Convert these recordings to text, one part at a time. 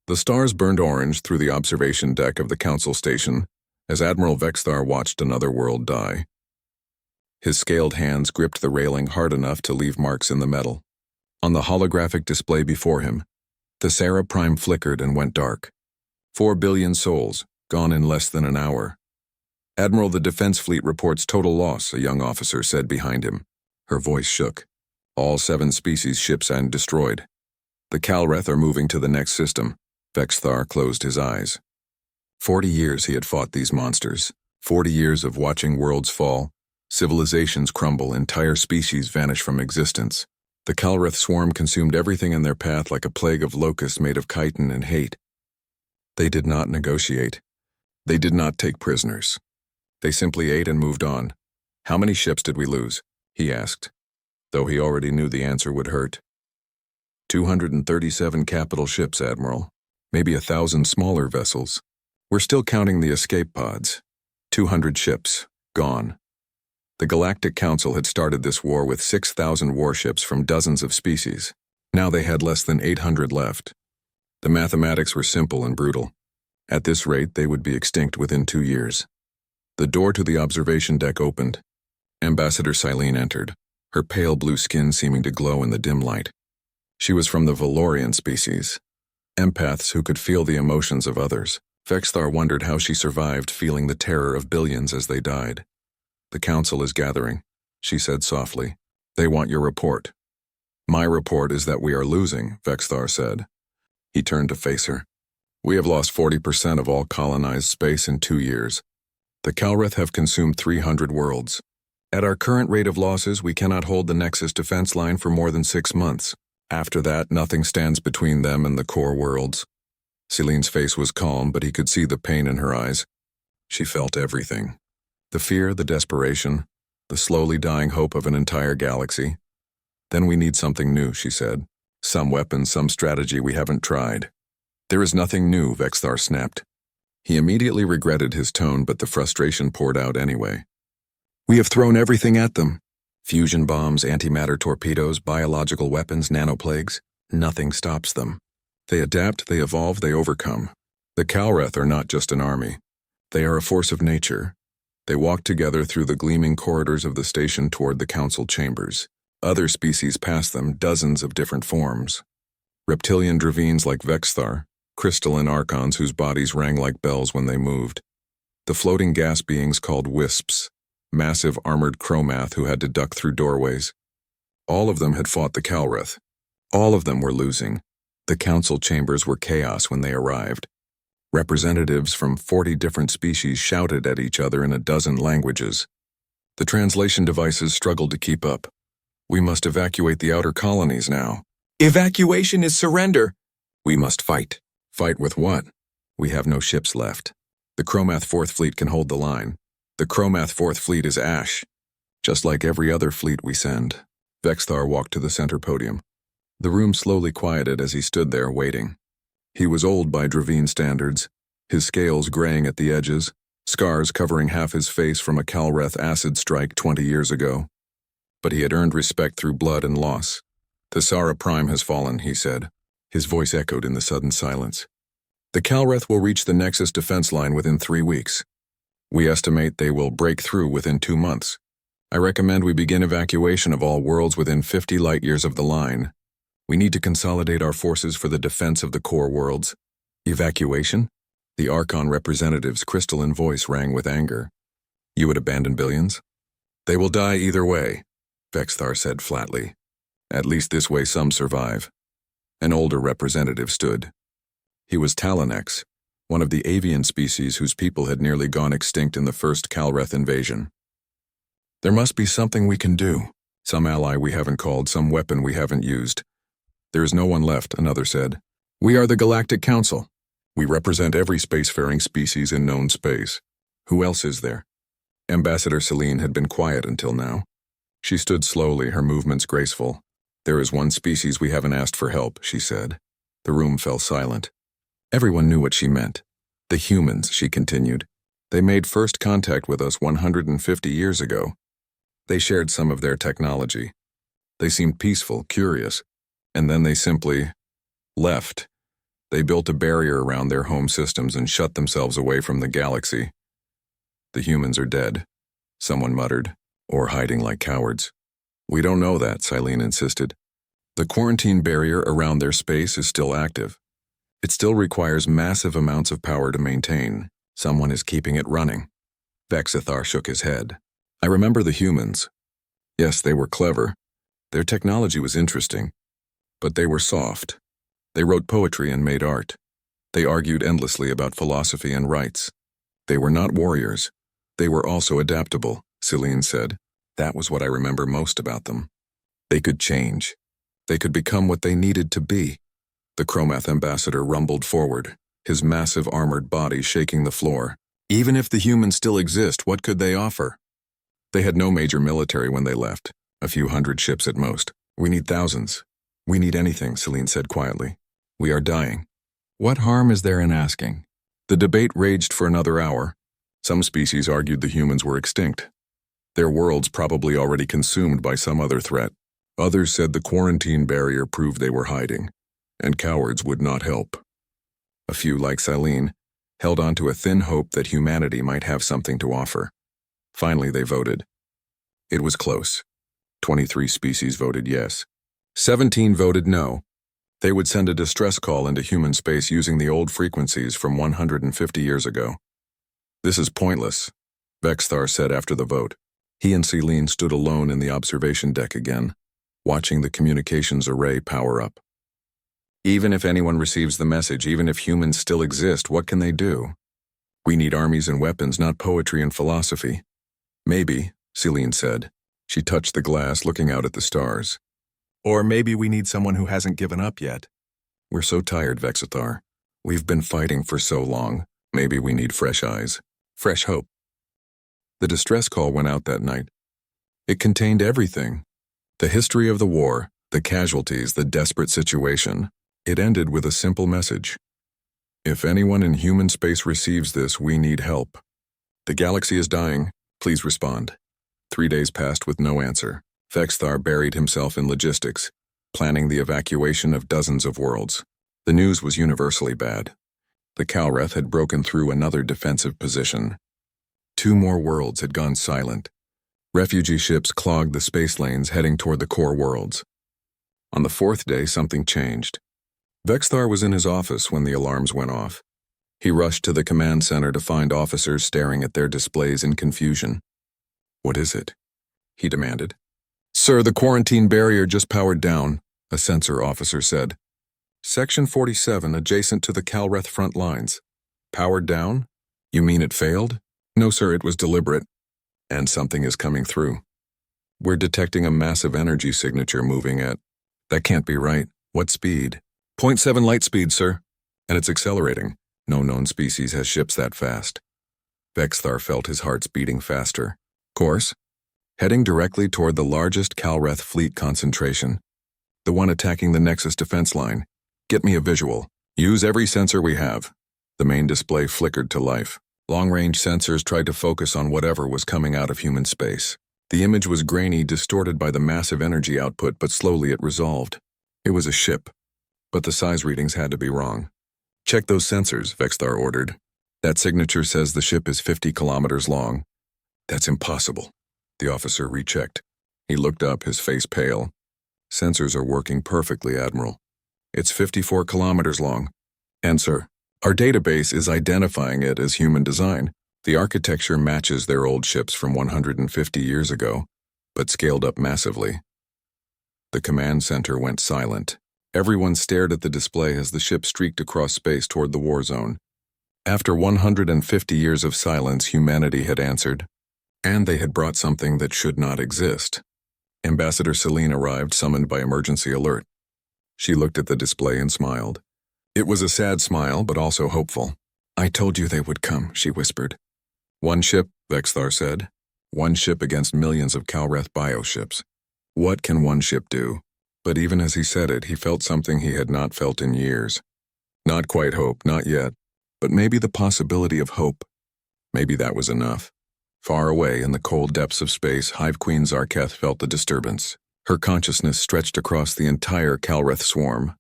The stars burned orange through the observation deck of the Council Station as Admiral Vexthar watched another world die. His scaled hands gripped the railing hard enough to leave marks in the metal. On the holographic display before him, the Sarah Prime flickered and went dark. 4 billion souls, gone in less than an hour. "Admiral, the Defense Fleet reports total loss," a young officer said behind him. Her voice shook. "All 7 species ships and destroyed. The Calreth are moving to the next system." Vexthar closed his eyes. 40 years he had fought these monsters. 40 years of watching worlds fall, civilizations crumble, entire species vanish from existence. The Calreth swarm consumed everything in their path like a plague of locusts made of chitin and hate. They did not negotiate. They did not take prisoners. They simply ate and moved on. "How many ships did we lose?" he asked, though he already knew the answer would hurt. 237 capital ships, Admiral. Maybe 1,000 smaller vessels. We're still counting the escape pods. 200 ships, gone. The Galactic Council had started this war with 6,000 warships from dozens of species. Now they had less than 800 left. The mathematics were simple and brutal. At this rate, they would be extinct within 2 years. The door to the observation deck opened. Ambassador Silene entered, her pale blue skin seeming to glow in the dim light. She was from the Valorian species, empaths who could feel the emotions of others. Vexthar wondered how she survived feeling the terror of billions as they died. "The Council is gathering," she said softly. "They want your report." "My report is that we are losing," Vexthar said. He turned to face her. "We have lost 40% of all colonized space in 2 years. The Calreth have consumed 300 worlds. At our current rate of losses, we cannot hold the Nexus defense line for more than 6 months. After that, nothing stands between them and the core worlds." Celine's face was calm, but he could see the pain in her eyes. She felt everything. The fear, the desperation, the slowly dying hope of an entire galaxy. "Then we need something new," she said. "Some weapon, some strategy we haven't tried." "There is nothing new," Vexthar snapped. He immediately regretted his tone, but the frustration poured out anyway. "We have thrown everything at them. Fusion bombs, antimatter torpedoes, biological weapons, nanoplagues. Nothing stops them. They adapt, they evolve, they overcome. The Calreth are not just an army. They are a force of nature." They walked together through the gleaming corridors of the station toward the council chambers. Other species passed them, dozens of different forms. Reptilian Dravines like Vexthar, crystalline archons whose bodies rang like bells when they moved. The floating gas beings called wisps, massive armored chromath who had to duck through doorways. All of them had fought the Calreth. All of them were losing. The council chambers were chaos when they arrived. Representatives from 40 different species shouted at each other in a dozen languages. The translation devices struggled to keep up. "We must evacuate the outer colonies now." "Evacuation is surrender." "We must fight." "Fight with what?" "We have no ships left. The Chromath 4th Fleet can hold the line. The Chromath 4th Fleet is ash, just like every other fleet we send." Vexthar walked to the center podium. The room slowly quieted as he stood there waiting. He was old by Dravine standards, his scales graying at the edges, scars covering half his face from a Calreth acid strike 20 years ago. But he had earned respect through blood and loss. "The Sarah Prime has fallen," he said. His voice echoed in the sudden silence. "The Calreth will reach the Nexus defense line within 3 weeks. We estimate they will break through within 2 months. I recommend we begin evacuation of all worlds within 50 light-years of the line. We need to consolidate our forces for the defense of the core worlds." "Evacuation?" The Archon representative's crystalline voice rang with anger. "You would abandon billions?" "They will die either way," Vexthar said flatly. "At least this way some survive." An older representative stood. He was Talonex, one of the avian species whose people had nearly gone extinct in the first Calreth invasion. "There must be something we can do. Some ally we haven't called, some weapon we haven't used." "There is no one left," another said. "We are the Galactic Council. We represent every spacefaring species in known space. Who else is there?" Ambassador Silene had been quiet until now. She stood slowly, her movements graceful. "There is one species we haven't asked for help," she said. The room fell silent. Everyone knew what she meant. "The humans," she continued. "They made first contact with us 150 years ago. They shared some of their technology. They seemed peaceful, curious, and then they simply left. They built a barrier around their home systems and shut themselves away from the galaxy. The humans are dead, someone muttered, or hiding like cowards. We don't know that, Silene insisted. The quarantine barrier around their space is still active. It still requires massive amounts of power to maintain. Someone is keeping it running. Vexithar shook his head. I remember the humans. Yes, they were clever. Their technology was interesting. But they were soft. They wrote poetry and made art. They argued endlessly about philosophy and rights. They were not warriors. They were also adaptable, Silene said. That was what I remember most about them. They could change. They could become what they needed to be. The Chromath ambassador rumbled forward, his massive armored body shaking the floor. Even if the humans still exist, what could they offer? They had no major military when they left, a few hundred ships at most. We need thousands. We need anything, Silene said quietly. We are dying. What harm is there in asking? The debate raged for another hour. Some species argued the humans were extinct. Their worlds probably already consumed by some other threat. Others said the quarantine barrier proved they were hiding, and cowards would not help. A few, like Silene, held on to a thin hope that humanity might have something to offer. Finally, they voted. It was close. 23 species voted yes. 17 voted no. They would send a distress call into human space using the old frequencies from 150 years ago. This is pointless, Vexthar said after the vote. He and Silene stood alone in the observation deck again, watching the communications array power up. Even if anyone receives the message, even if humans still exist, what can they do? We need armies and weapons, not poetry and philosophy. Maybe, Silene said. She touched the glass, looking out at the stars. Or maybe we need someone who hasn't given up yet. We're so tired, Vexithar. We've been fighting for so long. Maybe we need fresh eyes, fresh hope. The distress call went out that night. It contained everything. The history of the war, the casualties, the desperate situation. It ended with a simple message. If anyone in human space receives this, we need help. The galaxy is dying. Please respond. 3 days passed with no answer. Vexthar buried himself in logistics, planning the evacuation of dozens of worlds. The news was universally bad. The Calreth had broken through another defensive position. 2 more worlds had gone silent. Refugee ships clogged the space lanes heading toward the core worlds. On the 4th day, something changed. Vexthar was in his office when the alarms went off. He rushed to the command center to find officers staring at their displays in confusion. What is it? He demanded. Sir, the quarantine barrier just powered down, a sensor officer said. Section 47, adjacent to the Calreth front lines. Powered down? You mean it failed? No, sir, it was deliberate. And something is coming through. We're detecting a massive energy signature moving at... That can't be right. What speed? 0.7 light speed, sir. And it's accelerating. No known species has ships that fast. Vexthar felt his heart's beating faster. Course? Heading directly toward the largest Calreth fleet concentration. The one attacking the Nexus defense line. Get me a visual. Use every sensor we have. The main display flickered to life. Long-range sensors tried to focus on whatever was coming out of human space. The image was grainy, distorted by the massive energy output, but slowly it resolved. It was a ship, but the size readings had to be wrong. Check those sensors, Vexthar ordered. That signature says the ship is 50 kilometers long. That's impossible. The officer rechecked. He looked up, his face pale. Sensors are working perfectly, Admiral. It's 54 kilometers long. And, sir, our database is identifying it as human design. The architecture matches their old ships from 150 years ago, but scaled up massively. The command center went silent. Everyone stared at the display as the ship streaked across space toward the war zone. After 150 years of silence, humanity had answered. And they had brought something that should not exist. Ambassador Silene arrived, summoned by emergency alert. She looked at the display and smiled. It was a sad smile, but also hopeful. I told you they would come, she whispered. One ship, Vexthar said. One ship against millions of Calreth bioships. What can one ship do? But even as he said it, he felt something he had not felt in years. Not quite hope, not yet, but maybe the possibility of hope. Maybe that was enough. Far away in the cold depths of space, Hive Queen Zarketh felt the disturbance. Her consciousness stretched across the entire Calreth swarm.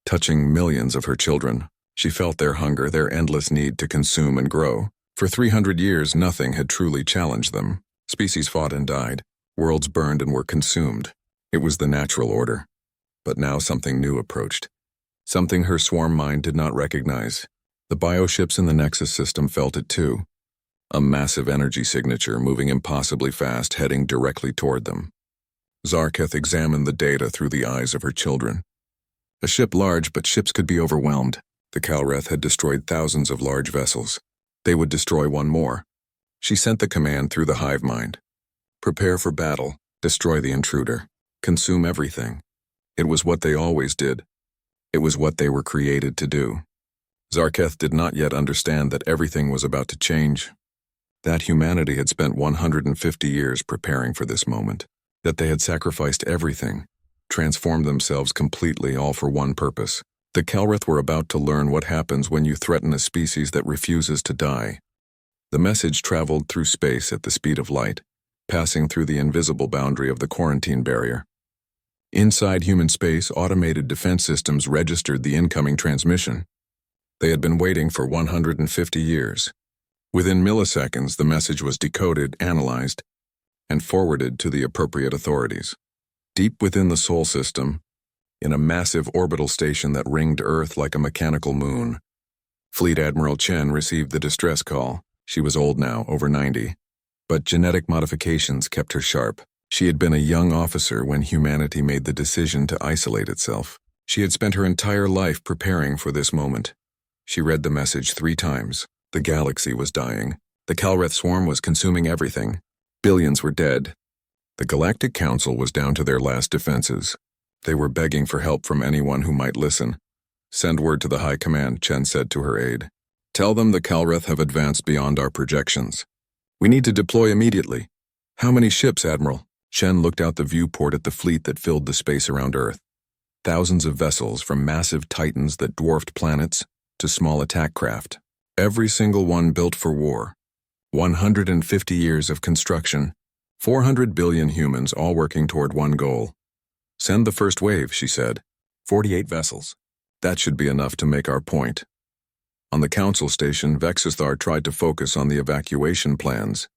touching millions of her children. She felt their hunger, their endless need to consume and grow. For 300 years, nothing had truly challenged them. Species fought and died. Worlds burned and were consumed. It was the natural order. But now something new approached. Something her swarm mind did not recognize. The bioships in the Nexus system felt it too. A massive energy signature moving impossibly fast, heading directly toward them. Zarketh examined the data through the eyes of her children. A ship large, but ships could be overwhelmed. The Calreth had destroyed thousands of large vessels. They would destroy one more. She sent the command through the hive mind. Prepare for battle, destroy the intruder, consume everything. It was what they always did. It was what they were created to do. Zarketh did not yet understand that everything was about to change. That humanity had spent 150 years preparing for this moment. That they had sacrificed everything, transformed themselves completely, all for one purpose. The Calreth were about to learn what happens when you threaten a species that refuses to die. The message traveled through space at the speed of light, passing through the invisible boundary of the quarantine barrier. Inside human space, automated defense systems registered the incoming transmission. They had been waiting for 150 years. Within milliseconds, the message was decoded, analyzed, and forwarded to the appropriate authorities. Deep within the Sol system, in a massive orbital station that ringed Earth like a mechanical moon, Fleet Admiral Chen received the distress call. She was old now, over 90. But genetic modifications kept her sharp. She had been a young officer when humanity made the decision to isolate itself. She had spent her entire life preparing for this moment. She read the message 3 times. The galaxy was dying. The Calreth swarm was consuming everything. Billions were dead. The Galactic Council was down to their last defenses. They were begging for help from anyone who might listen. Send word to the High Command, Chen said to her aide. Tell them the Calreth have advanced beyond our projections. We need to deploy immediately. How many ships, Admiral? Chen looked out the viewport at the fleet that filled the space around Earth. Thousands of vessels, from massive titans that dwarfed planets to small attack craft. Every single one built for war. 150 years of construction. 400 billion humans all working toward one goal. Send the first wave, she said. 48 vessels. That should be enough to make our point. On the council station, Vexithar tried to focus on the evacuation plans,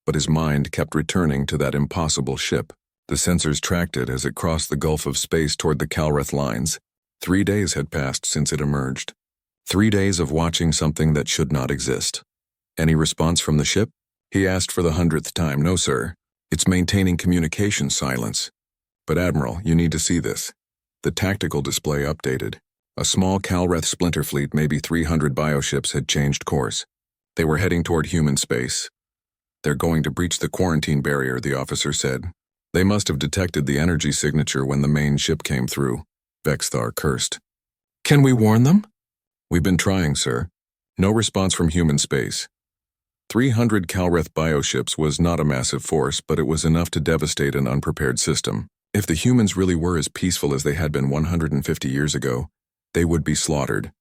but his mind kept returning to that impossible ship. The sensors tracked it as it crossed the gulf of space toward the Calreth lines. 3 days had passed since it emerged. 3 days of watching something that should not exist. Any response from the ship? He asked for the 100th time. No, sir. It's maintaining communication silence. But Admiral, you need to see this. The tactical display updated. A small Calreth splinter fleet, maybe 300 bioships, had changed course. They were heading toward human space. They're going to breach the quarantine barrier, the officer said. They must have detected the energy signature when the main ship came through. Vexthar cursed. Can we warn them? We've been trying, sir. No response from human space. 300 Calreth bioships was not a massive force, but it was enough to devastate an unprepared system. If the humans really were as peaceful as they had been 150 years ago, they would be slaughtered.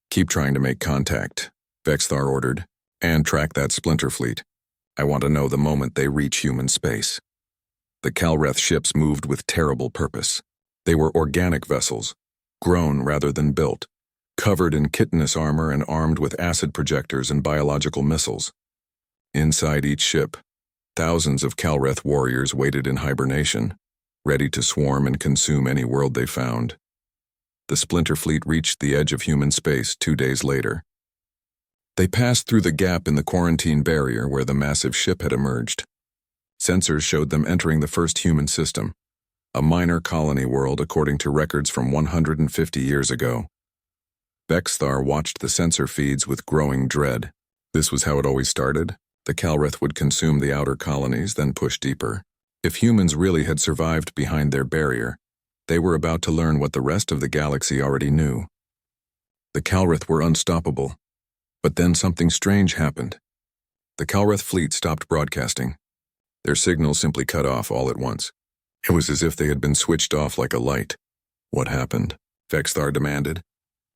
Keep trying to make contact, Vexthar ordered, and track that splinter fleet. I want to know the moment they reach human space. The Calreth ships moved with terrible purpose. They were organic vessels, grown rather than built, covered in chitinous armor and armed with acid projectors and biological missiles. Inside each ship, thousands of Calreth warriors waited in hibernation, ready to swarm and consume any world they found. The splinter fleet reached the edge of human space 2 days later. They passed through the gap in the quarantine barrier where the massive ship had emerged. Sensors showed them entering the first human system, a minor colony world according to records from 150 years ago. Vexthar watched the sensor feeds with growing dread. This was how it always started. The Calreth would consume the outer colonies, then push deeper. If humans really had survived behind their barrier, they were about to learn what the rest of the galaxy already knew. The Calreth were unstoppable. But then something strange happened. The Calreth fleet stopped broadcasting. Their signals simply cut off all at once. It was as if they had been switched off like a light. What happened? Vexthar demanded.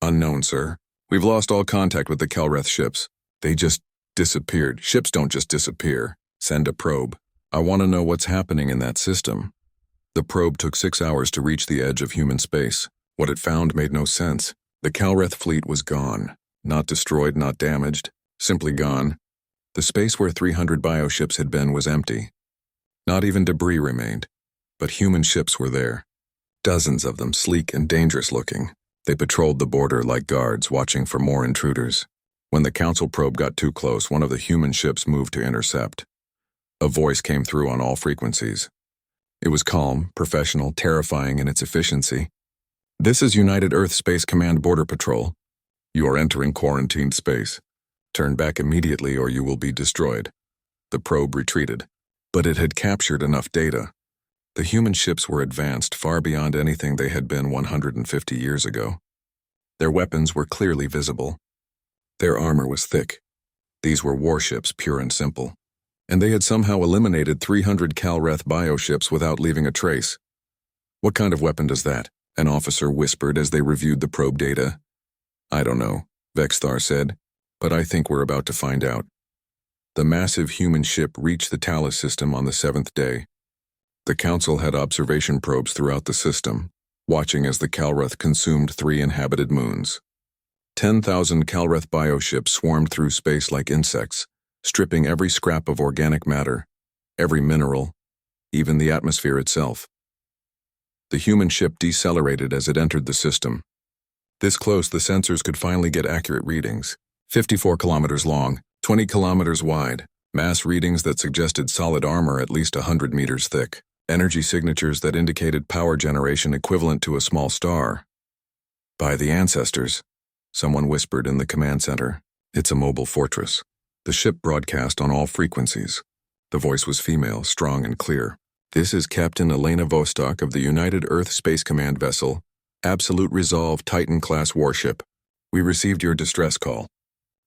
Unknown, sir. We've lost all contact with the Calreth ships. They just disappeared. Ships don't just disappear. Send a probe. I want to know what's happening in that system. The probe took 6 hours to reach the edge of human space. What it found made no sense. The Calreth fleet was gone. Not destroyed, not damaged. Simply gone. The space where 300 bioships had been was empty. Not even debris remained. But human ships were there. Dozens of them, sleek and dangerous looking. They patrolled the border like guards, watching for more intruders. When the Council probe got too close, one of the human ships moved to intercept. A voice came through on all frequencies. It was calm, professional, terrifying in its efficiency. "This is United Earth Space Command Border Patrol. You are entering quarantined space. Turn back immediately or you will be destroyed." The probe retreated, but it had captured enough data. The human ships were advanced far beyond anything they had been 150 years ago. Their weapons were clearly visible. Their armor was thick. These were warships, pure and simple. And they had somehow eliminated 300 Calreth bioships without leaving a trace. "What kind of weapon does that?" an officer whispered as they reviewed the probe data. "I don't know," Vexthar said, "but I think we're about to find out." The massive human ship reached the Talus system on the 7th day. The Council had observation probes throughout the system, watching as the Calreth consumed 3 inhabited moons. 10,000 Calreth bioships swarmed through space like insects, stripping every scrap of organic matter, every mineral, even the atmosphere itself. The human ship decelerated as it entered the system. This close, the sensors could finally get accurate readings. 54 kilometers long, 20 kilometers wide, mass readings that suggested solid armor at least 100 meters thick. Energy signatures that indicated power generation equivalent to a small star. "By the ancestors," someone whispered in the command center. "It's a mobile fortress." The ship broadcast on all frequencies. The voice was female, strong and clear. "This is Captain Elena Vostok of the United Earth Space Command vessel, Absolute Resolve Titan-class warship. We received your distress call.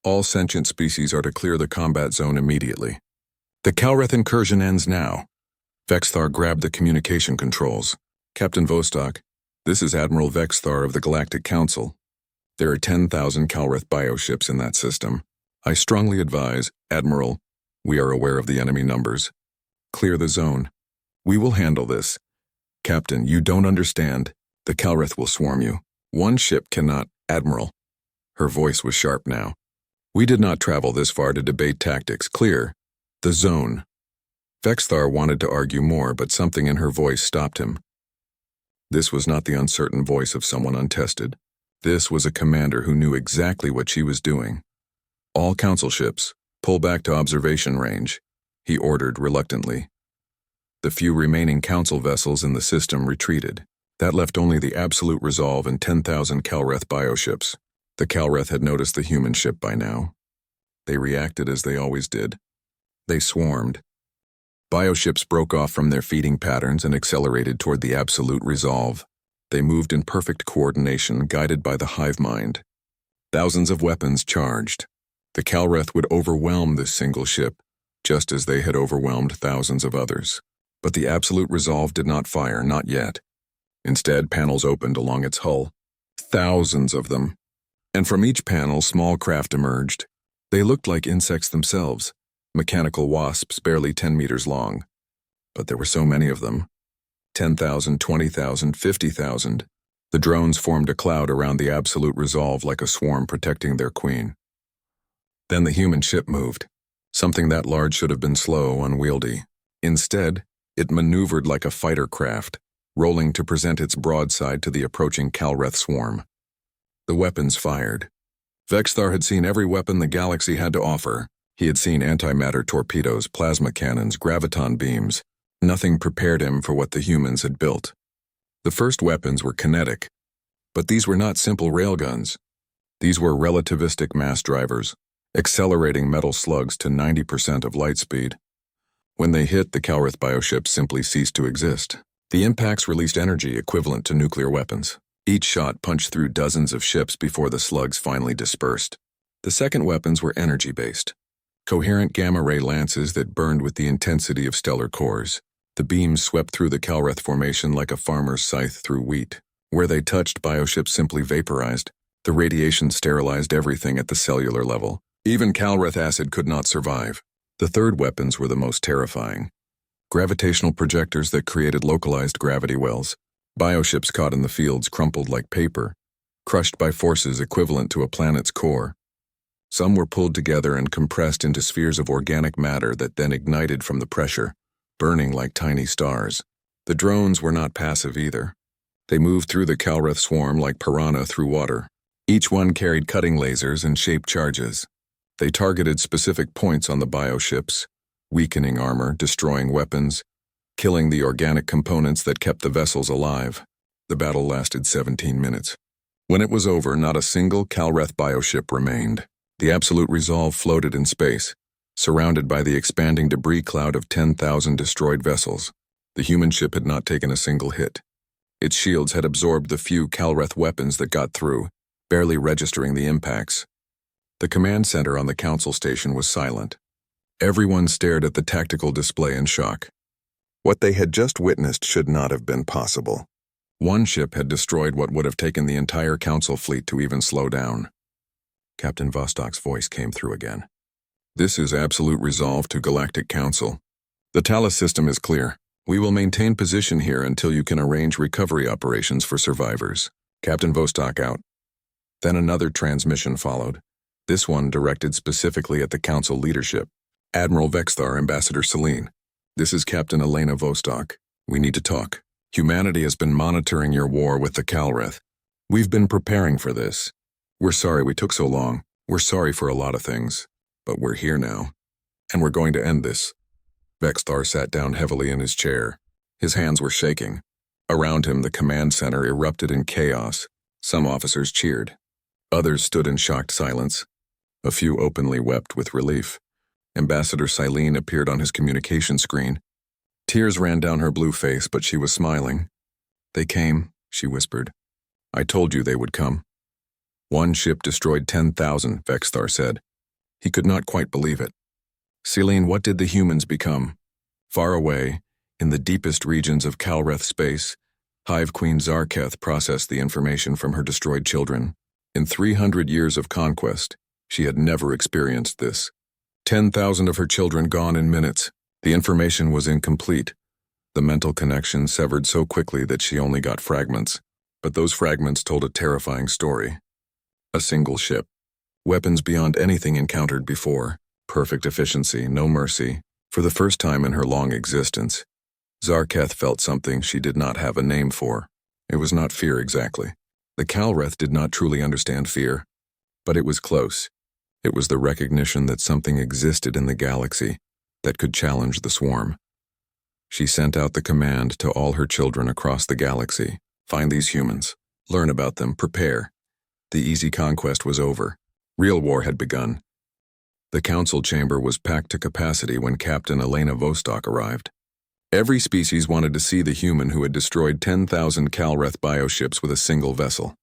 All sentient species are to clear the combat zone immediately. The Calreth incursion ends now." Vexthar grabbed the communication controls. "Captain Vostok, this is Admiral Vexthar of the Galactic Council. There are 10,000 Calreth bioships in that system. I strongly advise, Admiral, we are aware of the enemy numbers. Clear the zone. We will handle this. Captain, you don't understand. The Calreth will swarm you. One ship cannot, Admiral." Her voice was sharp now. "We did not travel this far to debate tactics. Clear the zone." Vexthar wanted to argue more, but something in her voice stopped him. This was not the uncertain voice of someone untested. This was a commander who knew exactly what she was doing. "All Council ships, pull back to observation range," he ordered reluctantly. The few remaining Council vessels in the system retreated. That left only the Absolute Resolve and 10,000 Calreth bioships. The Calreth had noticed the human ship by now. They reacted as they always did. They swarmed. Bioships broke off from their feeding patterns and accelerated toward the Absolute Resolve. They moved in perfect coordination, guided by the hive mind. Thousands of weapons charged. The Calreth would overwhelm this single ship, just as they had overwhelmed thousands of others. But the Absolute Resolve did not fire, not yet. Instead, panels opened along its hull. Thousands of them. And from each panel, small craft emerged. They looked like insects themselves. Mechanical wasps barely 10 meters long. But there were so many of them. 10,000, 20,000, 50,000. The drones formed a cloud around the Absolute Resolve like a swarm protecting their queen. Then the human ship moved. Something that large should have been slow, unwieldy. Instead, it maneuvered like a fighter craft, rolling to present its broadside to the approaching Calreth swarm. The weapons fired. Vexthar had seen every weapon the galaxy had to offer. He had seen antimatter torpedoes, plasma cannons, graviton beams. Nothing prepared him for what the humans had built. The first weapons were kinetic, but these were not simple railguns. These were relativistic mass drivers, accelerating metal slugs to 90% of light speed. When they hit, the Calreth bioships simply ceased to exist. The impacts released energy equivalent to nuclear weapons. Each shot punched through dozens of ships before the slugs finally dispersed. The second weapons were energy-based. Coherent gamma-ray lances that burned with the intensity of stellar cores. The beams swept through the Calreth formation like a farmer's scythe through wheat. Where they touched, bioships simply vaporized. The radiation sterilized everything at the cellular level. Even Calreth acid could not survive. The third weapons were the most terrifying. Gravitational projectors that created localized gravity wells. Bioships caught in the fields crumpled like paper, crushed by forces equivalent to a planet's core. Some were pulled together and compressed into spheres of organic matter that then ignited from the pressure, burning like tiny stars. The drones were not passive either. They moved through the Calreth swarm like piranha through water. Each one carried cutting lasers and shaped charges. They targeted specific points on the bioships, weakening armor, destroying weapons, killing the organic components that kept the vessels alive. The battle lasted 17 minutes. When it was over, not a single Calreth bioship remained. The absolute resolve floated in space, surrounded by the expanding debris cloud of 10,000 destroyed vessels. The human ship had not taken a single hit. Its shields had absorbed the few Calreth weapons that got through, barely registering the impacts. The command center on the council station was silent. Everyone stared at the tactical display in shock. What they had just witnessed should not have been possible. One ship had destroyed what would have taken the entire council fleet to even slow down. Captain Vostok's voice came through again. This is absolute resolve to Galactic Council. The Talus system is clear. We will maintain position here until you can arrange recovery operations for survivors. Captain Vostok out. Then another transmission followed, this one directed specifically at the Council leadership. Admiral Vexthar, Ambassador Selene. This is Captain Elena Vostok. We need to talk. Humanity has been monitoring your war with the Calreth. We've been preparing for this. We're sorry we took so long. We're sorry for a lot of things. But we're here now. And we're going to end this. Vexthar sat down heavily in his chair. His hands were shaking. Around him, the command center erupted in chaos. Some officers cheered. Others stood in shocked silence. A few openly wept with relief. Ambassador Selene appeared on his communication screen. Tears ran down her blue face, but she was smiling. They came, she whispered. I told you they would come. One ship destroyed 10,000, Vexthar said. He could not quite believe it. Selene, what did the humans become? Far away, in the deepest regions of Calreth space, Hive Queen Zarketh processed the information from her destroyed children. In 300 years of conquest, she had never experienced this. 10,000 of her children gone in minutes. The information was incomplete. The mental connection severed so quickly that she only got fragments. But those fragments told a terrifying story. A single ship. Weapons beyond anything encountered before. Perfect efficiency, no mercy. For the first time in her long existence, Zarketh felt something she did not have a name for. It was not fear exactly. The Calreth did not truly understand fear. But it was close. It was the recognition that something existed in the galaxy that could challenge the swarm. She sent out the command to all her children across the galaxy. Find these humans. Learn about them. Prepare. The easy conquest was over. Real war had begun. The council chamber was packed to capacity when Captain Elena Vostok arrived. Every species wanted to see the human who had destroyed 10,000 Calreth bioships with a single vessel.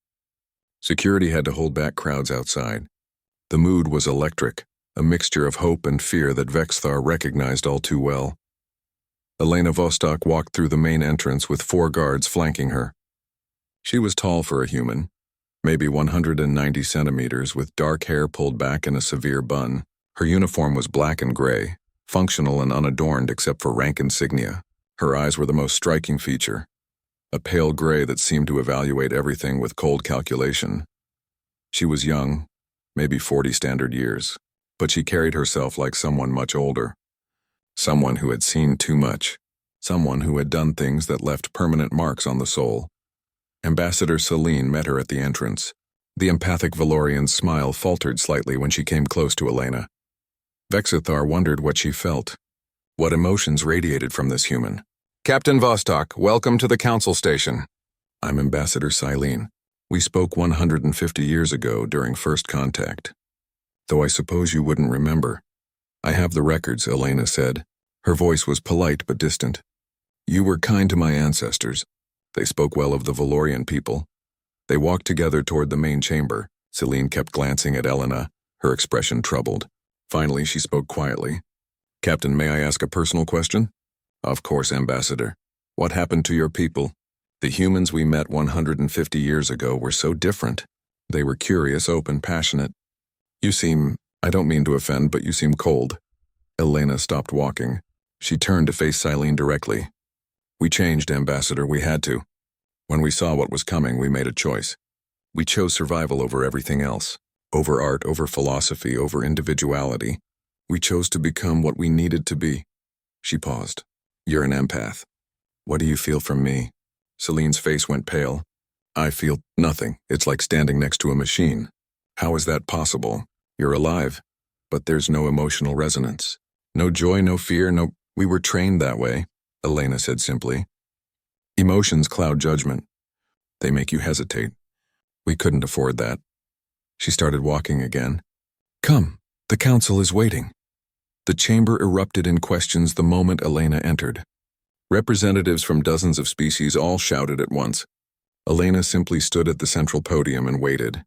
Security had to hold back crowds outside. The mood was electric, a mixture of hope and fear that Vexthar recognized all too well. Elena Vostok walked through the main entrance with 4 guards flanking her. She was tall for a human, maybe 190 centimeters, with dark hair pulled back in a severe bun. Her uniform was black and gray, functional and unadorned except for rank insignia. Her eyes were the most striking feature, a pale gray that seemed to evaluate everything with cold calculation. She was young, maybe 40 standard years, but she carried herself like someone much older. Someone who had seen too much. Someone who had done things that left permanent marks on the soul. Ambassador Selene met her at the entrance. The empathic Valorian's smile faltered slightly when she came close to Elena. Vexthar wondered what she felt. What emotions radiated from this human? Captain Vostok, welcome to the council station. I'm Ambassador Selene. We spoke 150 years ago during first contact. Though I suppose you wouldn't remember. I have the records, Elena said. Her voice was polite but distant. You were kind to my ancestors. They spoke well of the Valorian people. They walked together toward the main chamber. Selene kept glancing at Elena, her expression troubled. Finally, she spoke quietly. Captain, may I ask a personal question? Of course, Ambassador. What happened to your people? The humans we met 150 years ago were so different. They were curious, open, passionate. You seem, I don't mean to offend, but you seem cold. Elena stopped walking. She turned to face Selene directly. We changed, Ambassador, we had to. When we saw what was coming, we made a choice. We chose survival over everything else. Over art, over philosophy, over individuality. We chose to become what we needed to be. She paused. You're an empath. What do you feel from me? Celine's face went pale. I feel nothing. It's like standing next to a machine. How is that possible? You're alive, but there's no emotional resonance. No joy, no fear, no... We were trained that way, Elena said simply. Emotions cloud judgment. They make you hesitate. We couldn't afford that. She started walking again. Come, the council is waiting. The chamber erupted in questions the moment Elena entered. Representatives from dozens of species all shouted at once. Elena simply stood at the central podium and waited.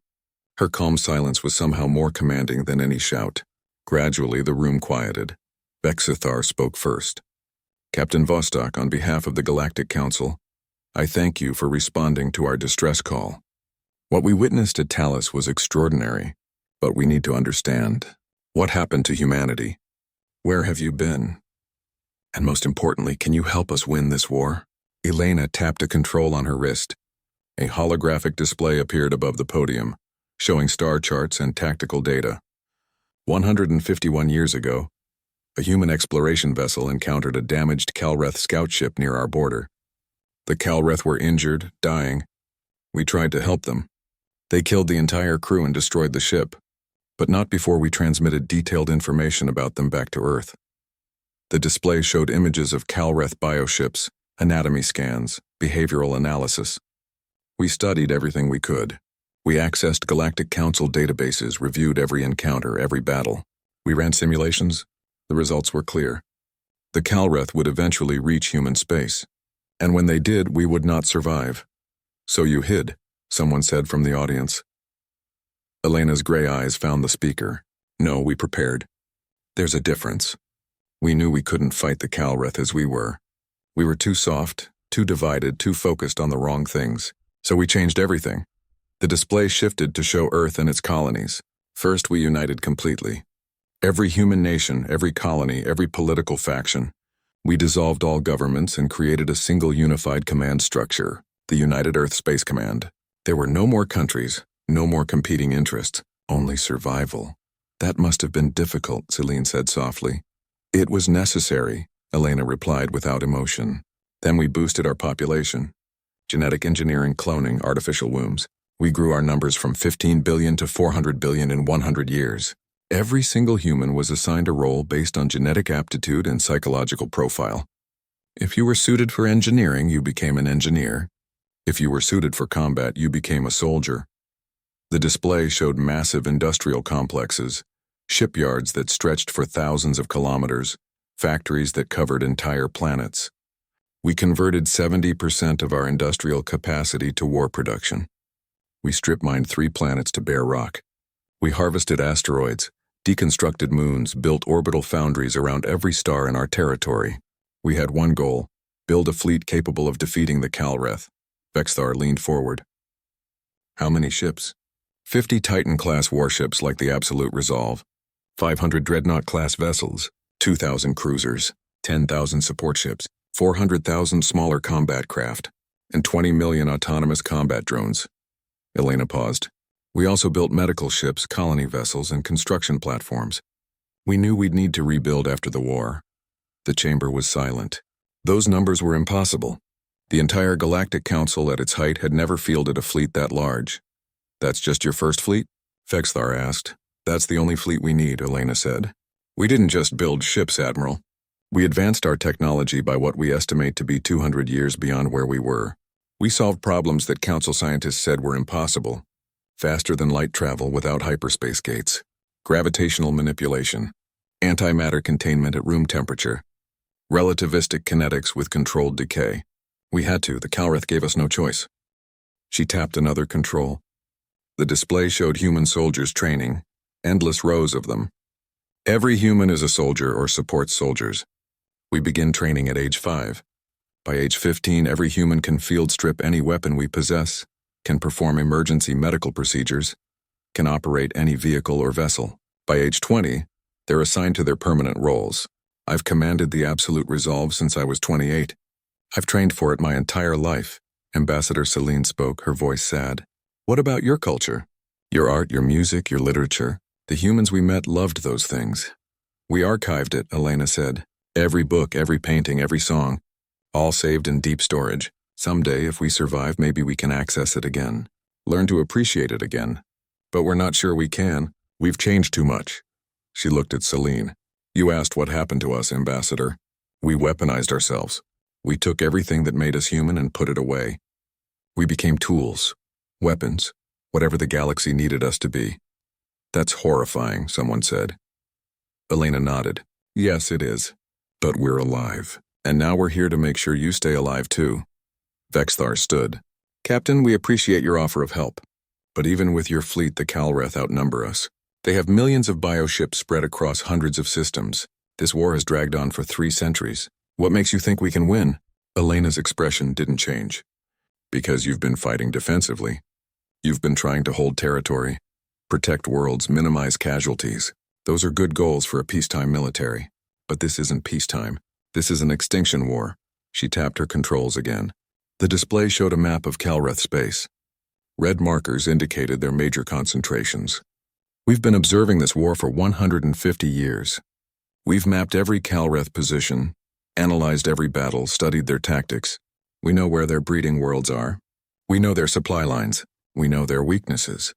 Her calm silence was somehow more commanding than any shout. Gradually, the room quieted. Vexithar spoke first. Captain Vostok, on behalf of the Galactic Council, I thank you for responding to our distress call. What we witnessed at Talos was extraordinary, but we need to understand. What happened to humanity? Where have you been? And most importantly, can you help us win this war? Elena tapped a control on her wrist. A holographic display appeared above the podium, showing star charts and tactical data. 151 years ago, a human exploration vessel encountered a damaged Kalreth scout ship near our border. The Kalreth were injured, dying. We tried to help them. They killed the entire crew and destroyed the ship, but not before we transmitted detailed information about them back to Earth. The display showed images of Kalreth bioships, anatomy scans, behavioral analysis. We studied everything we could. We accessed Galactic Council databases, reviewed every encounter, every battle. We ran simulations. The results were clear. The Kalreth would eventually reach human space, and when they did, we would not survive. So you hid, someone said from the audience. Elena's gray eyes found the speaker. No, we prepared. There's a difference. We knew we couldn't fight the Kalreth as we were. We were too soft, too divided, too focused on the wrong things. So we changed everything. The display shifted to show Earth and its colonies. First, we united completely. Every human nation, every colony, every political faction. We dissolved all governments and created a single unified command structure, the United Earth Space Command. There were no more countries, no more competing interests, only survival. That must have been difficult, Celine said softly. It was necessary, Elena replied without emotion. Then we boosted our population. Genetic engineering, cloning, artificial wombs. We grew our numbers from 15 billion to 400 billion in 100 years. Every single human was assigned a role based on genetic aptitude and psychological profile. If you were suited for engineering, you became an engineer. If you were suited for combat, you became a soldier. The display showed massive industrial complexes, shipyards that stretched for thousands of kilometers, factories that covered entire planets. We converted 70% of our industrial capacity to war production. We strip-mined 3 planets to bare rock. We harvested asteroids, deconstructed moons, built orbital foundries around every star in our territory. We had one goal: build a fleet capable of defeating the Kalreth. Vexthar leaned forward. How many ships? 50 Titan-class warships like the Absolute Resolve, 500 Dreadnought-class vessels, 2,000 cruisers, 10,000 support ships, 400,000 smaller combat craft, and 20 million autonomous combat drones. Elena paused. We also built medical ships, colony vessels, and construction platforms. We knew we'd need to rebuild after the war. The chamber was silent. Those numbers were impossible. The entire Galactic Council at its height had never fielded a fleet that large. That's just your first fleet? Vexthar asked. That's the only fleet we need, Elena said. We didn't just build ships, Admiral. We advanced our technology by what we estimate to be 200 years beyond where we were. We solved problems that Council scientists said were impossible. Faster than light travel without hyperspace gates, gravitational manipulation, antimatter containment at room temperature, relativistic kinetics with controlled decay. We had to, the Kalreth gave us no choice. She tapped another control. The display showed human soldiers training, endless rows of them. Every human is a soldier or supports soldiers. We begin training at age 5. By age 15, every human can field strip any weapon we possess, can perform emergency medical procedures, can operate any vehicle or vessel. By age 20, they're assigned to their permanent roles. I've commanded the Absolute Resolve since I was 28. I've trained for it my entire life. Ambassador Celine spoke, her voice sad. What about your culture? Your art, your music, your literature. The humans we met loved those things. We archived it, Elena said. Every book, every painting, every song. All saved in deep storage. Someday, if we survive, maybe we can access it again. Learn to appreciate it again. But we're not sure we can. We've changed too much. She looked at Celine. You asked what happened to us, Ambassador. We weaponized ourselves. We took everything that made us human and put it away. We became tools, weapons, whatever the galaxy needed us to be. That's horrifying, someone said. Elena nodded. Yes, it is. But we're alive. And now we're here to make sure you stay alive too. Vexthar stood. Captain, we appreciate your offer of help. But even with your fleet, the Calreth outnumber us. They have millions of bioships spread across hundreds of systems. This war has dragged on for 3 centuries. What makes you think we can win? Elena's expression didn't change. Because you've been fighting defensively. You've been trying to hold territory, protect worlds, minimize casualties. Those are good goals for a peacetime military. But this isn't peacetime. This is an extinction war. She tapped her controls again. The display showed a map of Calreth space. Red markers indicated their major concentrations. We've been observing this war for 150 years. We've mapped every Calreth position, analyzed every battle, studied their tactics. We know where their breeding worlds are. We know their supply lines. We know their weaknesses.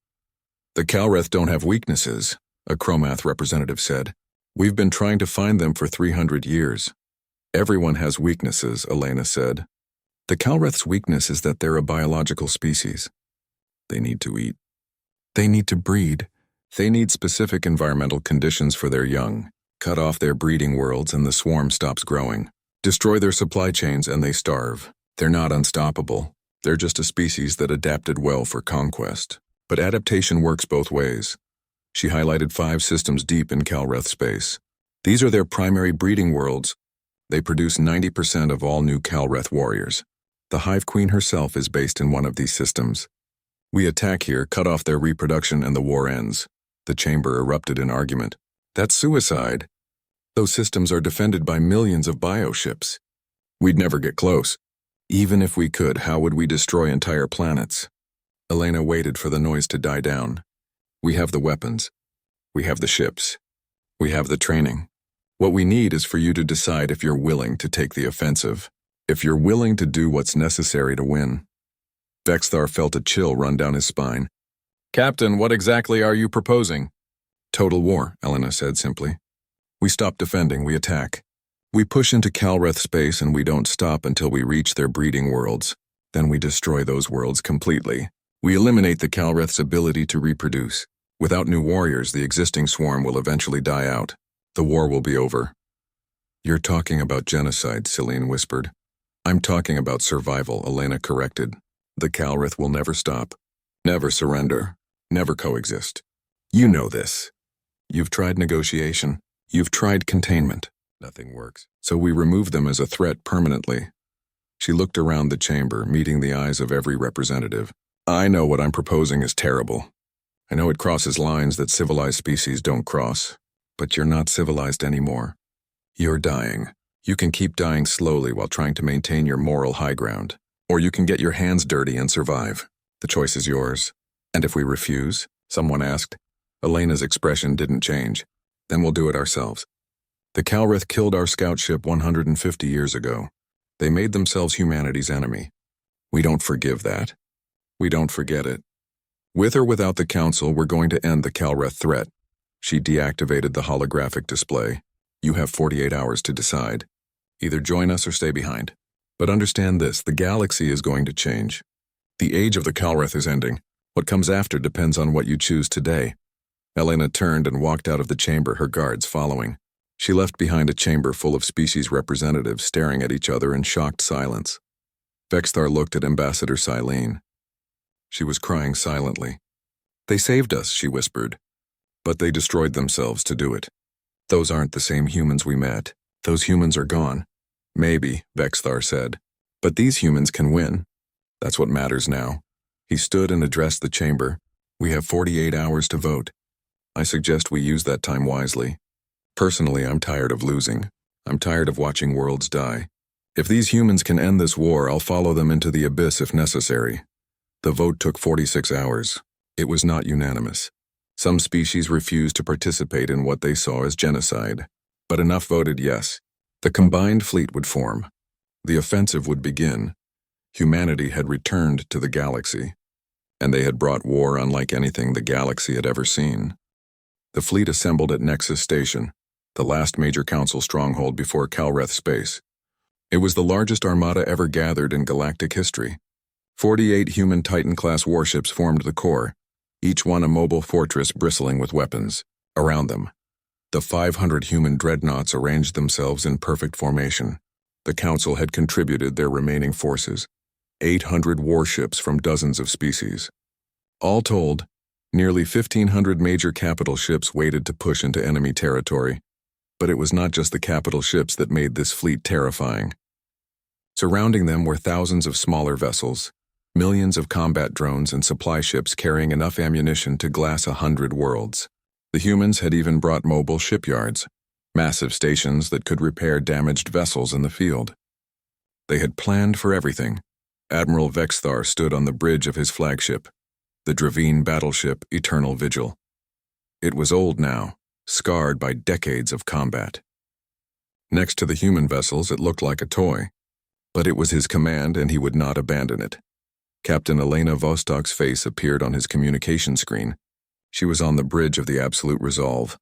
The Calreth don't have weaknesses, a Chromath representative said. We've been trying to find them for 300 years. Everyone has weaknesses, Elena said. The Calreth's weakness is that they're a biological species. They need to eat. They need to breed. They need specific environmental conditions for their young. Cut off their breeding worlds and the swarm stops growing. Destroy their supply chains and they starve. They're not unstoppable. They're just a species that adapted well for conquest. But adaptation works both ways. She highlighted 5 systems deep in Calreth space. These are their primary breeding worlds. They produce 90% of all new Calreth warriors. The Hive Queen herself is based in one of these systems. We attack here, cut off their reproduction, and the war ends. The chamber erupted in argument. That's suicide. Those systems are defended by millions of bioships. We'd never get close. Even if we could, how would we destroy entire planets? Elena waited for the noise to die down. We have the weapons. We have the ships. We have the training. What we need is for you to decide if you're willing to take the offensive. If you're willing to do what's necessary to win. Vexthar felt a chill run down his spine. Captain, what exactly are you proposing? Total war, Elena said simply. We stop defending, we attack. We push into Calreth space and we don't stop until we reach their breeding worlds. Then we destroy those worlds completely. We eliminate the Calreth's ability to reproduce. Without new warriors, the existing swarm will eventually die out. The war will be over. You're talking about genocide, Celine whispered. I'm talking about survival, Elena corrected. The Calreth will never stop. Never surrender. Never coexist. You know this. You've tried negotiation. You've tried containment. Nothing works. So we remove them as a threat permanently. She looked around the chamber, meeting the eyes of every representative. I know what I'm proposing is terrible. I know it crosses lines that civilized species don't cross. But you're not civilized anymore. You're dying. You can keep dying slowly while trying to maintain your moral high ground. Or you can get your hands dirty and survive. The choice is yours. And if we refuse? Someone asked. Elena's expression didn't change. Then we'll do it ourselves. The Calreth killed our scout ship 150 years ago. They made themselves humanity's enemy. We don't forgive that. We don't forget it. With or without the Council, we're going to end the Calreth threat. She deactivated the holographic display. You have 48 hours to decide. Either join us or stay behind. But understand this, the galaxy is going to change. The age of the Calreth is ending. What comes after depends on what you choose today. Elena turned and walked out of the chamber, her guards following. She left behind a chamber full of species representatives staring at each other in shocked silence. Vexthar looked at Ambassador Silene. She was crying silently. They saved us, she whispered. But they destroyed themselves to do it. Those aren't the same humans we met. Those humans are gone. Maybe, Vexthar said. But these humans can win. That's what matters now. He stood and addressed the chamber. We have 48 hours to vote. I suggest we use that time wisely. Personally, I'm tired of losing. I'm tired of watching worlds die. If these humans can end this war, I'll follow them into the abyss if necessary. The vote took 46 hours. It was not unanimous. Some species refused to participate in what they saw as genocide, but enough voted yes. The combined fleet would form. The offensive would begin. Humanity had returned to the galaxy, and they had brought war unlike anything the galaxy had ever seen. The fleet assembled at Nexus Station, the last major council stronghold before Calreth space. It was the largest armada ever gathered in galactic history. 48 human Titan-class warships formed the core, each one a mobile fortress bristling with weapons. Around them, the 500 human dreadnoughts arranged themselves in perfect formation. The council had contributed their remaining forces, 800 warships from dozens of species. All told, nearly 1,500 major capital ships waited to push into enemy territory. But it was not just the capital ships that made this fleet terrifying. Surrounding them were thousands of smaller vessels, millions of combat drones and supply ships carrying enough ammunition to glass 100 worlds. The humans had even brought mobile shipyards, massive stations that could repair damaged vessels in the field. They had planned for everything. Admiral Vexthar stood on the bridge of his flagship, the Dravine battleship Eternal Vigil. It was old now, scarred by decades of combat. Next to the human vessels, it looked like a toy, but it was his command and he would not abandon it. Captain Elena Vostok's face appeared on his communication screen. She was on the bridge of the Absolute Resolve,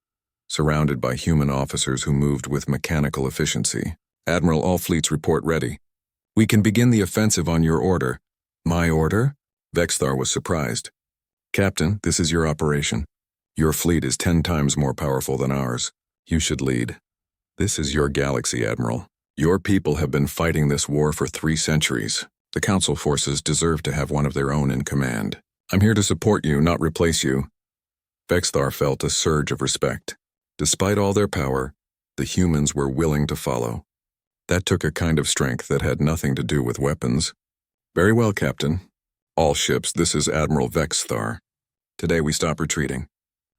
surrounded by human officers who moved with mechanical efficiency. Admiral, all fleets report ready. We can begin the offensive on your order. My order? Vexthar was surprised. Captain, this is your operation. Your fleet is 10 times more powerful than ours. You should lead. This is your galaxy, Admiral. Your people have been fighting this war for 3 centuries. The Council forces deserve to have one of their own in command. I'm here to support you, not replace you. Vexthar felt a surge of respect. Despite all their power, the humans were willing to follow. That took a kind of strength that had nothing to do with weapons. Very well, Captain. All ships, this is Admiral Vexthar. Today we stop retreating.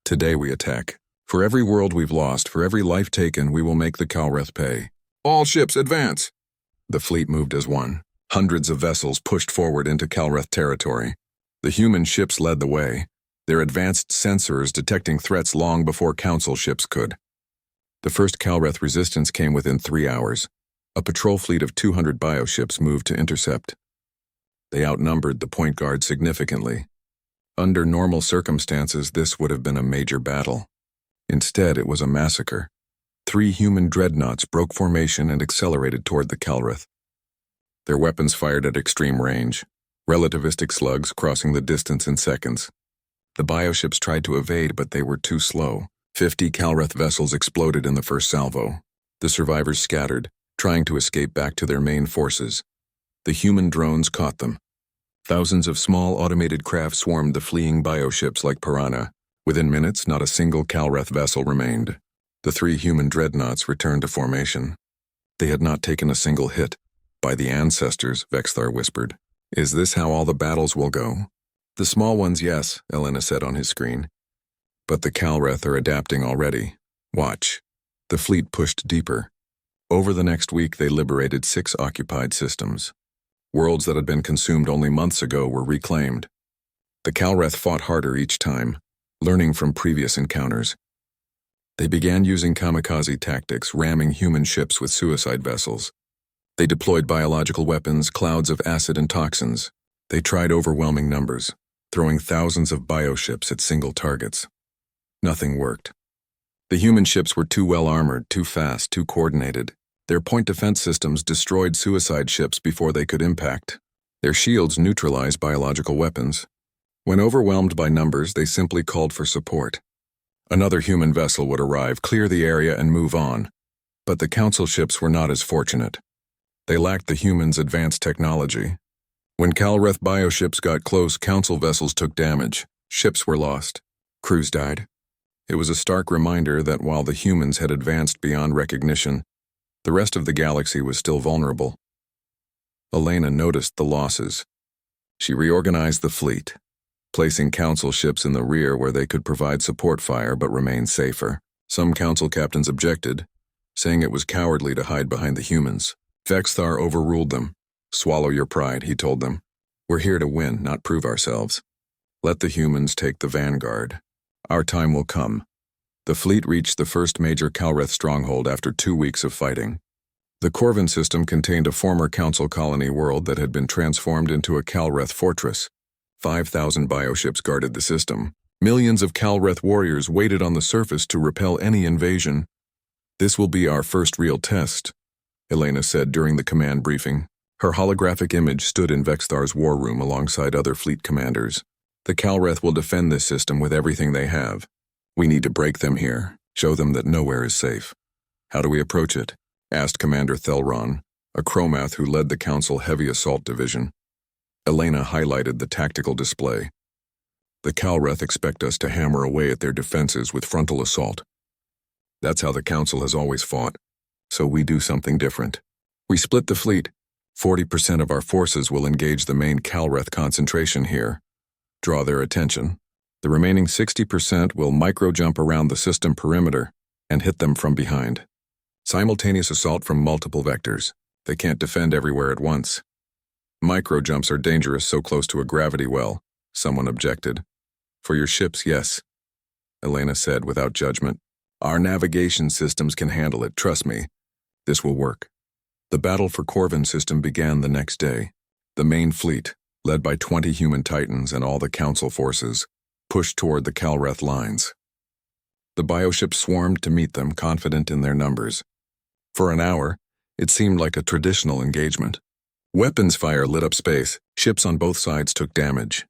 Today we attack. For every world we've lost, for every life taken, we will make the Calreth pay. All ships, advance! The fleet moved as one. Hundreds of vessels pushed forward into Calreth territory. The human ships led the way, their advanced sensors detecting threats long before Council ships could. The first Calreth resistance came within 3 hours. A patrol fleet of 200 bioships moved to intercept. They outnumbered the point guard significantly. Under normal circumstances, this would have been a major battle. Instead, it was a massacre. 3 human dreadnoughts broke formation and accelerated toward the Calreth. Their weapons fired at extreme range, relativistic slugs crossing the distance in seconds. The bioships tried to evade, but they were too slow. 50 Calreth vessels exploded in the first salvo. The survivors scattered, trying to escape back to their main forces. The human drones caught them. Thousands of small automated craft swarmed the fleeing bioships like piranha. Within minutes, not a single Calreth vessel remained. The 3 human dreadnoughts returned to formation. They had not taken a single hit. By the ancestors, Vexthar whispered. Is this how all the battles will go? The small ones, yes, Elena said on his screen. But the Calreth are adapting already. Watch. The fleet pushed deeper. Over the next week, they liberated 6 occupied systems. Worlds that had been consumed only months ago were reclaimed. The Calreth fought harder each time, learning from previous encounters. They began using kamikaze tactics, ramming human ships with suicide vessels. They deployed biological weapons, clouds of acid and toxins. They tried overwhelming numbers, throwing thousands of bioships at single targets. Nothing worked. The human ships were too well armored, too fast, too coordinated. Their point defense systems destroyed suicide ships before they could impact. Their shields neutralized biological weapons. When overwhelmed by numbers, they simply called for support. Another human vessel would arrive, clear the area, and move on. But the Council ships were not as fortunate. They lacked the humans' advanced technology. When Calreth bioships got close, Council vessels took damage. Ships were lost. Crews died. It was a stark reminder that while the humans had advanced beyond recognition, the rest of the galaxy was still vulnerable. Elena noticed the losses. She reorganized the fleet, placing Council ships in the rear where they could provide support fire but remain safer. Some Council captains objected, saying it was cowardly to hide behind the humans. Vexthar overruled them. "Swallow your pride," he told them. "We're here to win, not prove ourselves. Let the humans take the vanguard. Our time will come." The fleet reached the first major Calreth stronghold after 2 weeks of fighting. The Corvin system contained a former Council colony world that had been transformed into a Calreth fortress. 5,000 bioships guarded the system. Millions of Calreth warriors waited on the surface to repel any invasion. "This will be our first real test," Elena said during the command briefing. Her holographic image stood in Vexthar's war room alongside other fleet commanders. "The Calreth will defend this system with everything they have. We need to break them here, show them that nowhere is safe." "How do we approach it?" asked Commander Thelron, a Chromath who led the Council Heavy Assault Division. Elena highlighted the tactical display. "The Calreth expect us to hammer away at their defenses with frontal assault. That's how the Council has always fought, so we do something different. We split the fleet. 40% of our forces will engage the main Calreth concentration here. Draw their attention. The remaining 60% will micro-jump around the system perimeter and hit them from behind. Simultaneous assault from multiple vectors. They can't defend everywhere at once." "Micro-jumps are dangerous so close to a gravity well," someone objected. "For your ships, yes," Elena said without judgment. "Our navigation systems can handle it, trust me. This will work." The battle for Corvin system began the next day. The main fleet, led by 20 human titans and all the Council forces, pushed toward the Calreth lines. The bioships swarmed to meet them, confident in their numbers. For an hour, it seemed like a traditional engagement. Weapons fire lit up space. Ships on both sides took damage.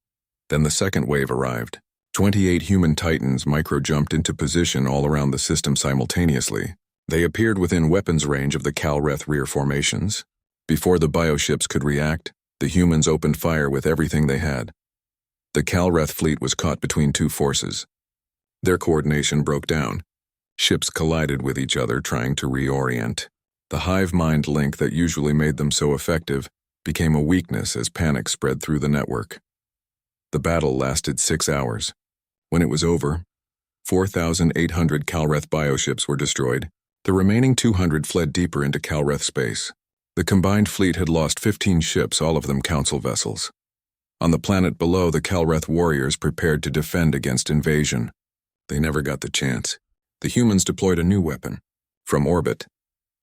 Then the second wave arrived. 28 human titans micro-jumped into position all around the system simultaneously. They appeared within weapons range of the Calreth rear formations. Before the bioships could react, the humans opened fire with everything they had. The Calreth fleet was caught between two forces. Their coordination broke down. Ships collided with each other, trying to reorient. The hive-mind link that usually made them so effective became a weakness as panic spread through the network. The battle lasted 6 hours. When it was over, 4,800 Calreth bioships were destroyed. The remaining 200 fled deeper into Calreth space. The combined fleet had lost 15 ships, all of them Council vessels. On the planet below, the Calreth warriors prepared to defend against invasion. They never got the chance. The humans deployed a new weapon. From orbit,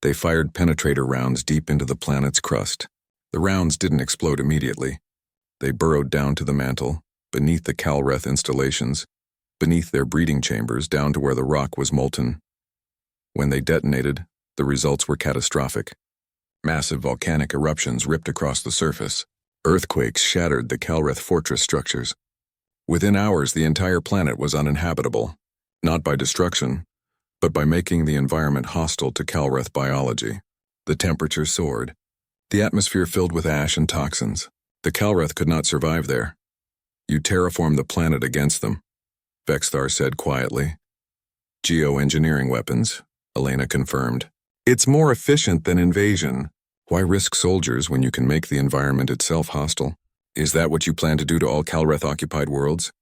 they fired penetrator rounds deep into the planet's crust. The rounds didn't explode immediately. They burrowed down to the mantle, beneath the Calreth installations, beneath their breeding chambers, down to where the rock was molten. When they detonated, the results were catastrophic. Massive volcanic eruptions ripped across the surface. Earthquakes shattered the Calreth fortress structures. Within hours, the entire planet was uninhabitable, not by destruction, but by making the environment hostile to Calreth biology. The temperature soared. The atmosphere filled with ash and toxins. The Calreth could not survive there. "You terraform the planet against them," Vexthar said quietly. "Geoengineering weapons," Elena confirmed. "It's more efficient than invasion. Why risk soldiers when you can make the environment itself hostile?" "Is that what you plan to do to all Calreth-occupied worlds?"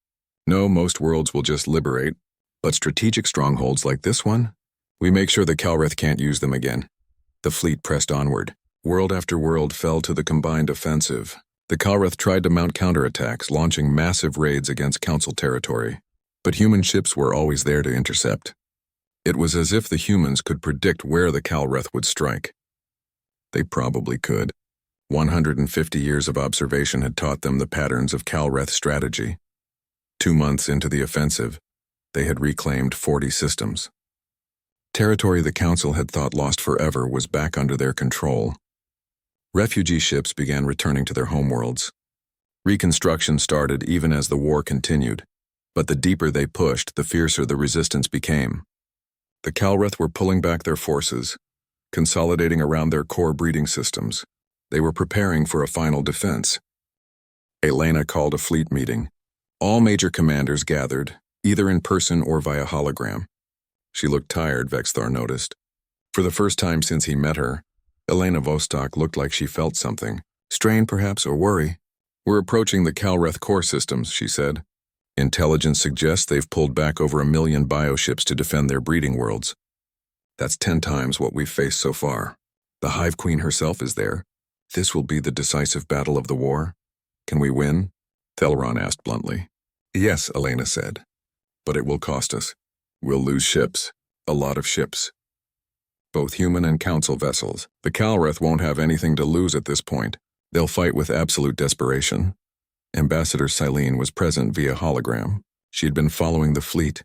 "No, most worlds will just liberate. But strategic strongholds like this one, we make sure the Calreth can't use them again." The fleet pressed onward. World after world fell to the combined offensive. The Calreth tried to mount counterattacks, launching massive raids against Council territory. But human ships were always there to intercept. It was as if the humans could predict where the Calreth would strike. They probably could. 150 years of observation had taught them the patterns of Calreth strategy. 2 months into the offensive, they had reclaimed 40 systems. Territory the Council had thought lost forever was back under their control. Refugee ships began returning to their homeworlds. Reconstruction started even as the war continued, but the deeper they pushed, the fiercer the resistance became. The Calreth were pulling back their forces, consolidating around their core breeding systems. They were preparing for a final defense. Elena called a fleet meeting. All major commanders gathered, either in person or via hologram. She looked tired, Vexthar noticed. For the first time since he met her, Elena Vostok looked like she felt something. Strain, perhaps, or worry. "We're approaching the Calreth core systems," she said. "Intelligence suggests they've pulled back over 1 million bioships to defend their breeding worlds. That's 10 times what we've faced so far. The Hive Queen herself is there. This will be the decisive battle of the war. Can we win? Theleron asked bluntly. Yes, Elena said. But it will cost us. We'll lose ships. A lot of ships. Both human and council vessels. The Calreth won't have anything to lose at this point. They'll fight with absolute desperation. Ambassador Silene was present via hologram. She had been following the fleet,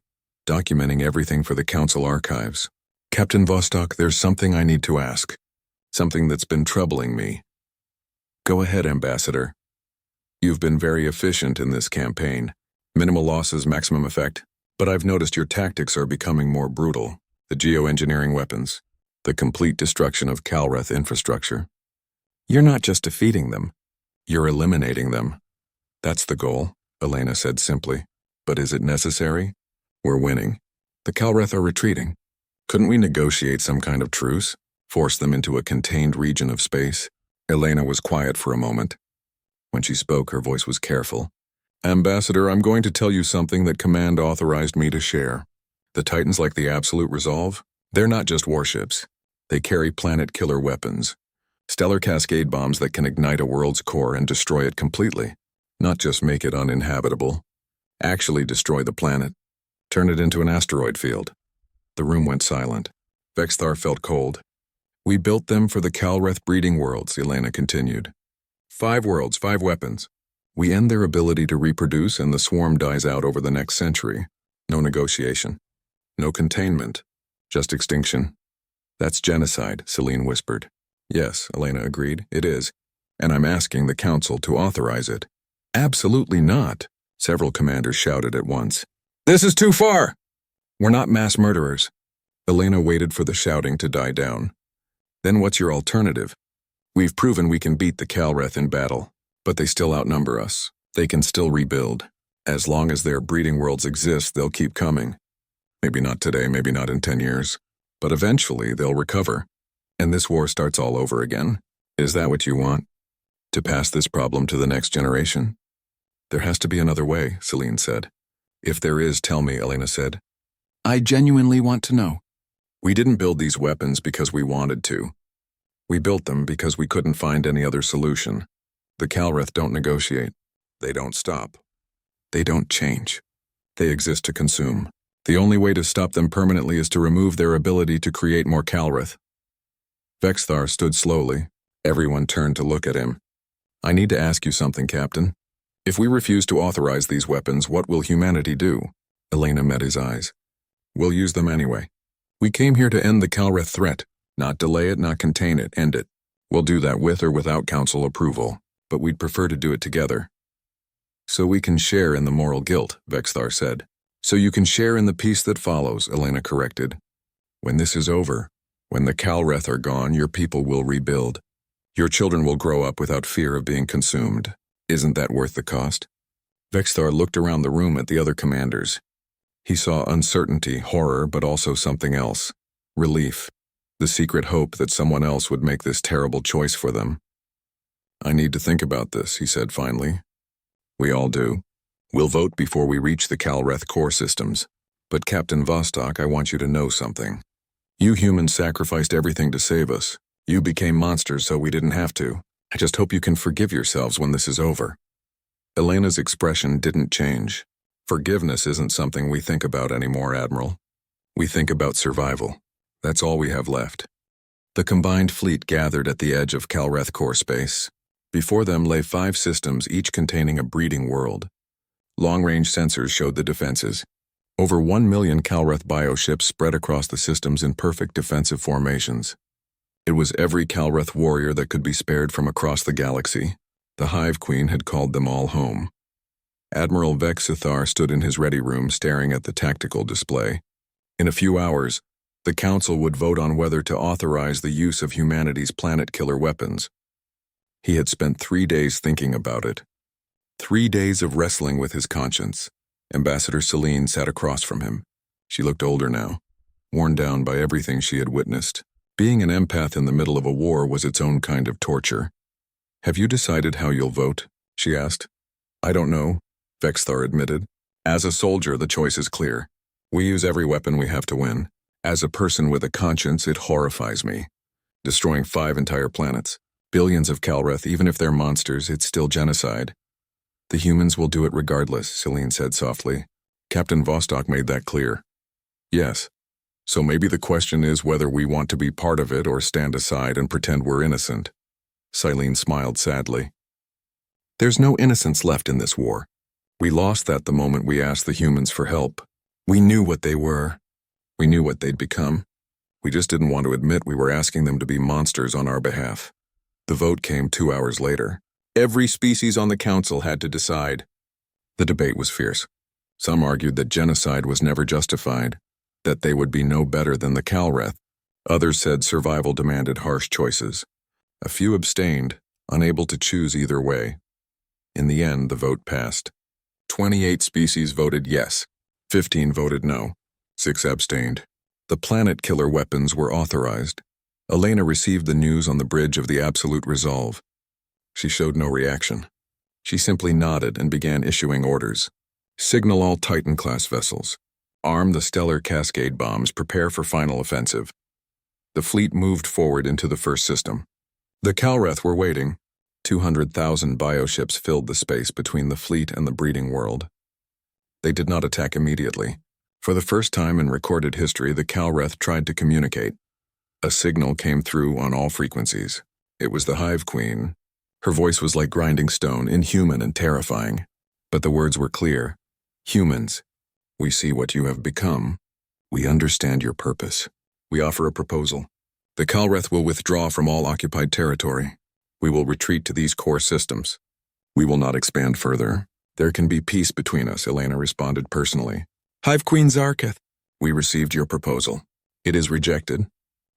documenting everything for the council archives. Captain Vostok, there's something I need to ask. Something that's been troubling me. Go ahead, Ambassador. You've been very efficient in this campaign. Minimal losses, maximum effect. But I've noticed your tactics are becoming more brutal. The geoengineering weapons. The complete destruction of Calreth infrastructure. You're not just defeating them. You're eliminating them. That's the goal, Elena said simply. But is it necessary? We're winning. The Calreth are retreating. Couldn't we negotiate some kind of truce? Force them into a contained region of space? Elena was quiet for a moment. When she spoke, her voice was careful. Ambassador, I'm going to tell you something that Command authorized me to share. The Titans like the Absolute Resolve, they're not just warships. They carry planet-killer weapons. Stellar cascade bombs that can ignite a world's core and destroy it completely. Not just make it uninhabitable. Actually destroy the planet. Turn it into an asteroid field. The room went silent. Vexthar felt cold. We built them for the Calreth breeding worlds, Elena continued. 5 worlds, 5 weapons. We end their ability to reproduce and the swarm dies out over the next century. No negotiation. No containment. Just extinction. That's genocide, Selene whispered. Yes, Elena agreed, it is. And I'm asking the Council to authorize it. Absolutely not, several commanders shouted at once. This is too far! We're not mass murderers. Elena waited for the shouting to die down. Then what's your alternative? We've proven we can beat the Calreth in battle, but they still outnumber us. They can still rebuild. As long as their breeding worlds exist, they'll keep coming. Maybe not today, maybe not in 10 years, but eventually they'll recover. And this war starts all over again. Is that what you want? To pass this problem to the next generation? There has to be another way, Selene said. If there is, tell me, Elena said. I genuinely want to know. We didn't build these weapons because we wanted to. We built them because we couldn't find any other solution. The Calreth don't negotiate. They don't stop. They don't change. They exist to consume. The only way to stop them permanently is to remove their ability to create more Calreth. Vexthar stood slowly. Everyone turned to look at him. I need to ask you something, Captain. If we refuse to authorize these weapons, what will humanity do? Elena met his eyes. We'll use them anyway. We came here to end the Calreth threat. Not delay it, not contain it, end it. We'll do that with or without Council approval, but we'd prefer to do it together. So we can share in the moral guilt, Vexthar said. So you can share in the peace that follows, Elena corrected. When this is over, when the Calreth are gone, your people will rebuild. Your children will grow up without fear of being consumed. Isn't that worth the cost? Vexthar looked around the room at the other commanders. He saw uncertainty, horror, but also something else. Relief. The secret hope that someone else would make this terrible choice for them. I need to think about this, he said finally. We all do. We'll vote before we reach the Calreth core systems. But Captain Vostok, I want you to know something. You humans sacrificed everything to save us. You became monsters so we didn't have to. I just hope you can forgive yourselves when this is over. Elena's expression didn't change. Forgiveness isn't something we think about anymore, Admiral. We think about survival. That's all we have left. The combined fleet gathered at the edge of Calreth core space. Before them lay 5 systems, each containing a breeding world. Long-range sensors showed the defenses. Over 1 million Calreth bioships spread across the systems in perfect defensive formations. It was every Calreth warrior that could be spared from across the galaxy. The Hive Queen had called them all home. Admiral Vexthar stood in his ready room staring at the tactical display. In a few hours, the Council would vote on whether to authorize the use of humanity's planet-killer weapons. He had spent 3 days thinking about it. 3 days of wrestling with his conscience. Ambassador Selene sat across from him. She looked older now, worn down by everything she had witnessed. Being an empath in the middle of a war was its own kind of torture. Have you decided how you'll vote? She asked. I don't know, Vexthar admitted. As a soldier, the choice is clear. We use every weapon we have to win. As a person with a conscience, it horrifies me. destroying 5 entire planets. Billions of Calreth, even if they're monsters, it's still genocide. The humans will do it regardless, Celine said softly. Captain Vostok made that clear. Yes. So maybe the question is whether we want to be part of it or stand aside and pretend we're innocent. Celine smiled sadly. There's no innocence left in this war. We lost that the moment we asked the humans for help. We knew what they were. We knew what they'd become. We just didn't want to admit we were asking them to be monsters on our behalf. The vote came 2 hours later. Every species on the council had to decide. The debate was fierce. Some argued that genocide was never justified, that they would be no better than the Calreth. Others said survival demanded harsh choices. A few abstained, unable to choose either way. In the end, the vote passed. 28 species voted yes, 15 voted no, 6 abstained. The planet-killer weapons were authorized. Elena received the news on the bridge of the Absolute Resolve. She showed no reaction. She simply nodded and began issuing orders. Signal all Titan-class vessels. Arm the stellar cascade bombs. Prepare for final offensive. The fleet moved forward into the first system. The Calreth were waiting. 200,000 bioships filled the space between the fleet and the breeding world. They did not attack immediately. For the first time in recorded history, the Calreth tried to communicate. A signal came through on all frequencies. It was the Hive Queen. Her voice was like grinding stone, inhuman and terrifying. But the words were clear. Humans, we see what you have become. We understand your purpose. We offer a proposal. The Calreth will withdraw from all occupied territory. We will retreat to these core systems. We will not expand further. There can be peace between us, Elena responded personally. Hive Queen Zarketh, we received your proposal. It is rejected.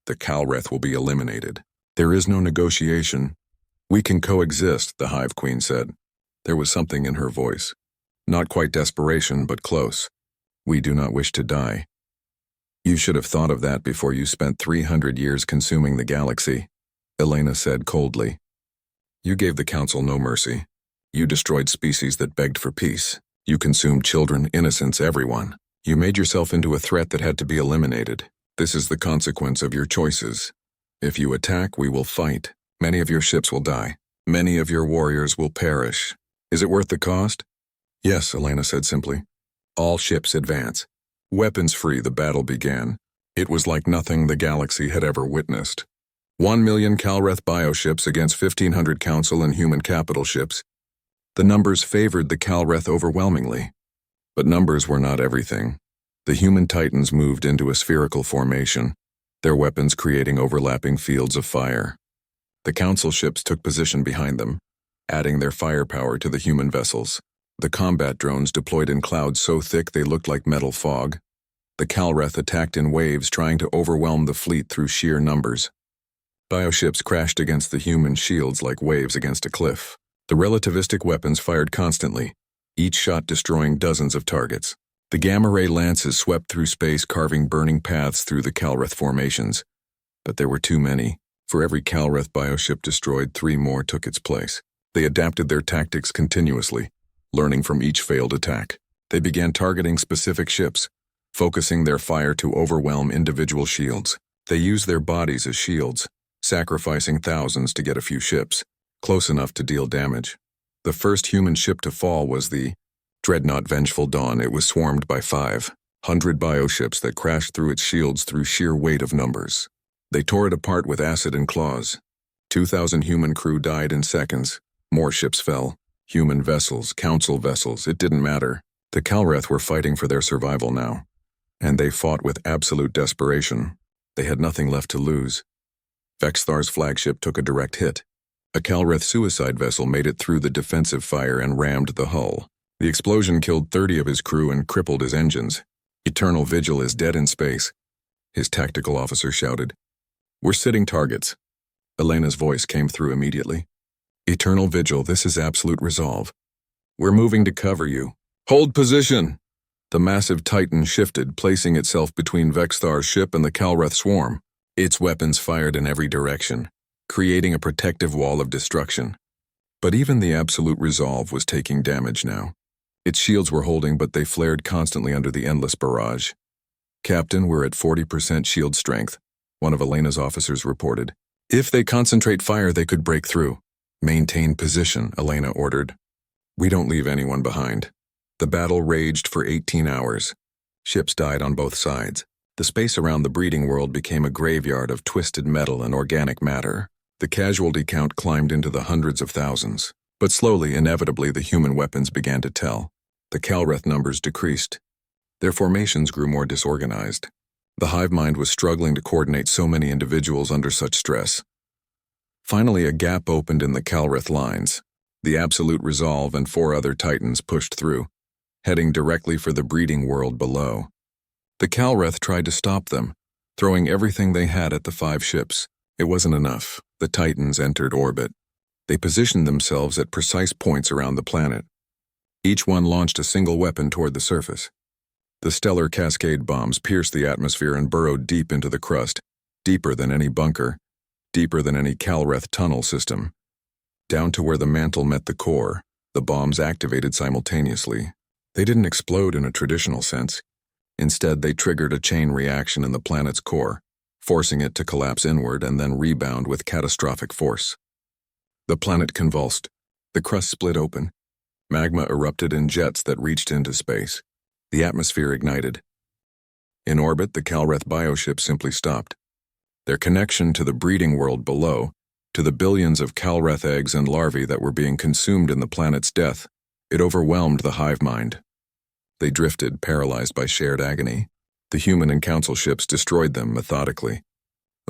The Calreth will be eliminated. There is no negotiation. We can coexist, the Hive Queen said. There was something in her voice. Not quite desperation, but close. We do not wish to die. You should have thought of that before you spent 300 years consuming the galaxy, Elena said coldly. You gave the Council no mercy. You destroyed species that begged for peace. You consumed children, innocents, everyone. You made yourself into a threat that had to be eliminated. This is the consequence of your choices. If you attack, we will fight. Many of your ships will die. Many of your warriors will perish. Is it worth the cost? Yes, Elena said simply. All ships advance. Weapons free, the battle began. It was like nothing the galaxy had ever witnessed. 1 million Calreth bioships against 1,500 Council and human capital ships. The numbers favored the Calreth overwhelmingly. But numbers were not everything. The human titans moved into a spherical formation, their weapons creating overlapping fields of fire. The Council ships took position behind them, adding their firepower to the human vessels. The combat drones deployed in clouds so thick they looked like metal fog. The Calreth attacked in waves, trying to overwhelm the fleet through sheer numbers. Bioships crashed against the human shields like waves against a cliff. The relativistic weapons fired constantly, each shot destroying dozens of targets. The gamma-ray lances swept through space, carving burning paths through the Calreth formations. But there were too many. For every Calreth bioship destroyed, 3 more took its place. They adapted their tactics continuously, learning from each failed attack. They began targeting specific ships, focusing their fire to overwhelm individual shields. They used their bodies as shields, sacrificing thousands to get a few ships, close enough to deal damage. The first human ship to fall was the Dreadnought Vengeful Dawn. It was swarmed by 500 bioships that crashed through its shields through sheer weight of numbers. They tore it apart with acid and claws. 2,000 human crew died in seconds. More ships fell. Human vessels, council vessels, it didn't matter. The Calreth were fighting for their survival now. And they fought with absolute desperation. They had nothing left to lose. Vexthar's flagship took a direct hit. A Calreth suicide vessel made it through the defensive fire and rammed the hull. The explosion killed 30 of his crew and crippled his engines. Eternal Vigil is dead in space, his tactical officer shouted. We're sitting targets. Elena's voice came through immediately. Eternal Vigil, this is Absolute Resolve. We're moving to cover you. Hold position! The massive Titan shifted, placing itself between Vexthar's ship and the Calreth swarm. Its weapons fired in every direction, creating a protective wall of destruction. But even the Absolute Resolve was taking damage now. Its shields were holding, but they flared constantly under the endless barrage. Captain, we're at 40% shield strength, one of Elena's officers reported. If they concentrate fire, they could break through. Maintain position, Elena ordered. We don't leave anyone behind. The battle raged for 18 hours. Ships died on both sides. The space around the breeding world became a graveyard of twisted metal and organic matter. The casualty count climbed into the hundreds of thousands. But slowly, inevitably, the human weapons began to tell. The Calreth numbers decreased. Their formations grew more disorganized. The hive mind was struggling to coordinate so many individuals under such stress. Finally, a gap opened in the Calreth lines. The Absolute Resolve and 4 other Titans pushed through, heading directly for the breeding world below. The Calreth tried to stop them, throwing everything they had at the 5 ships. It wasn't enough. The Titans entered orbit. They positioned themselves at precise points around the planet. Each one launched a single weapon toward the surface. The stellar cascade bombs pierced the atmosphere and burrowed deep into the crust, deeper than any bunker, deeper than any Calreth tunnel system. Down to where the mantle met the core, the bombs activated simultaneously. They didn't explode in a traditional sense. Instead, they triggered a chain reaction in the planet's core, forcing it to collapse inward and then rebound with catastrophic force. The planet convulsed. The crust split open. Magma erupted in jets that reached into space. The atmosphere ignited. In orbit, the Calreth bioship simply stopped. Their connection to the breeding world below, to the billions of Calreth eggs and larvae that were being consumed in the planet's death, it overwhelmed the hive mind. They drifted, paralyzed by shared agony. The human and council ships destroyed them methodically.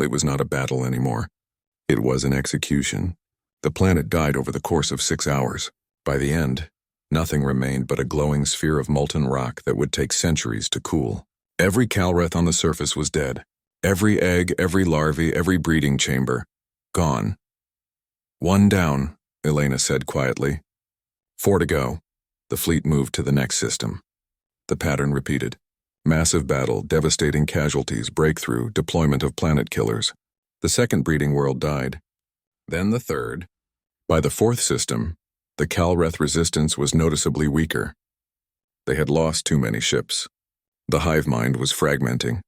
It was not a battle anymore. It was an execution. The planet died over the course of 6 hours. By the end, nothing remained but a glowing sphere of molten rock that would take centuries to cool. Every Calreth on the surface was dead. Every egg, every larvae, every breeding chamber, gone. 1 down, Elena said quietly. 4 to go. The fleet moved to the next system. The pattern repeated. Massive battle, devastating casualties, breakthrough, deployment of planet killers. The second breeding world died. Then the third. By the 4th system, the Calreth resistance was noticeably weaker. They had lost too many ships. The hive mind was fragmenting.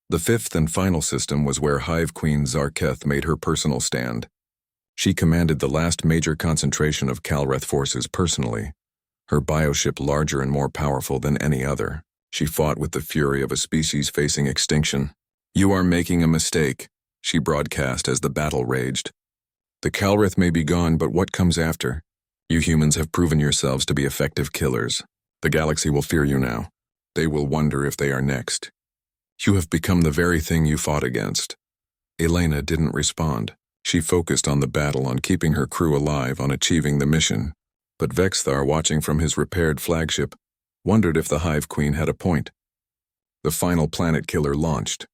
The 5th and final system was where Hive Queen Zarketh made her personal stand. She commanded the last major concentration of Calreth forces personally, her bioship larger and more powerful than any other. She fought with the fury of a species facing extinction. "You are making a mistake," she broadcast as the battle raged. "The Calreth may be gone, but what comes after? You humans have proven yourselves to be effective killers. The galaxy will fear you now. They will wonder if they are next. You have become the very thing you fought against." Elena didn't respond. She focused on the battle, on keeping her crew alive, on achieving the mission. But Vexthar, watching from his repaired flagship, wondered if the Hive Queen had a point. The final planet killer launched.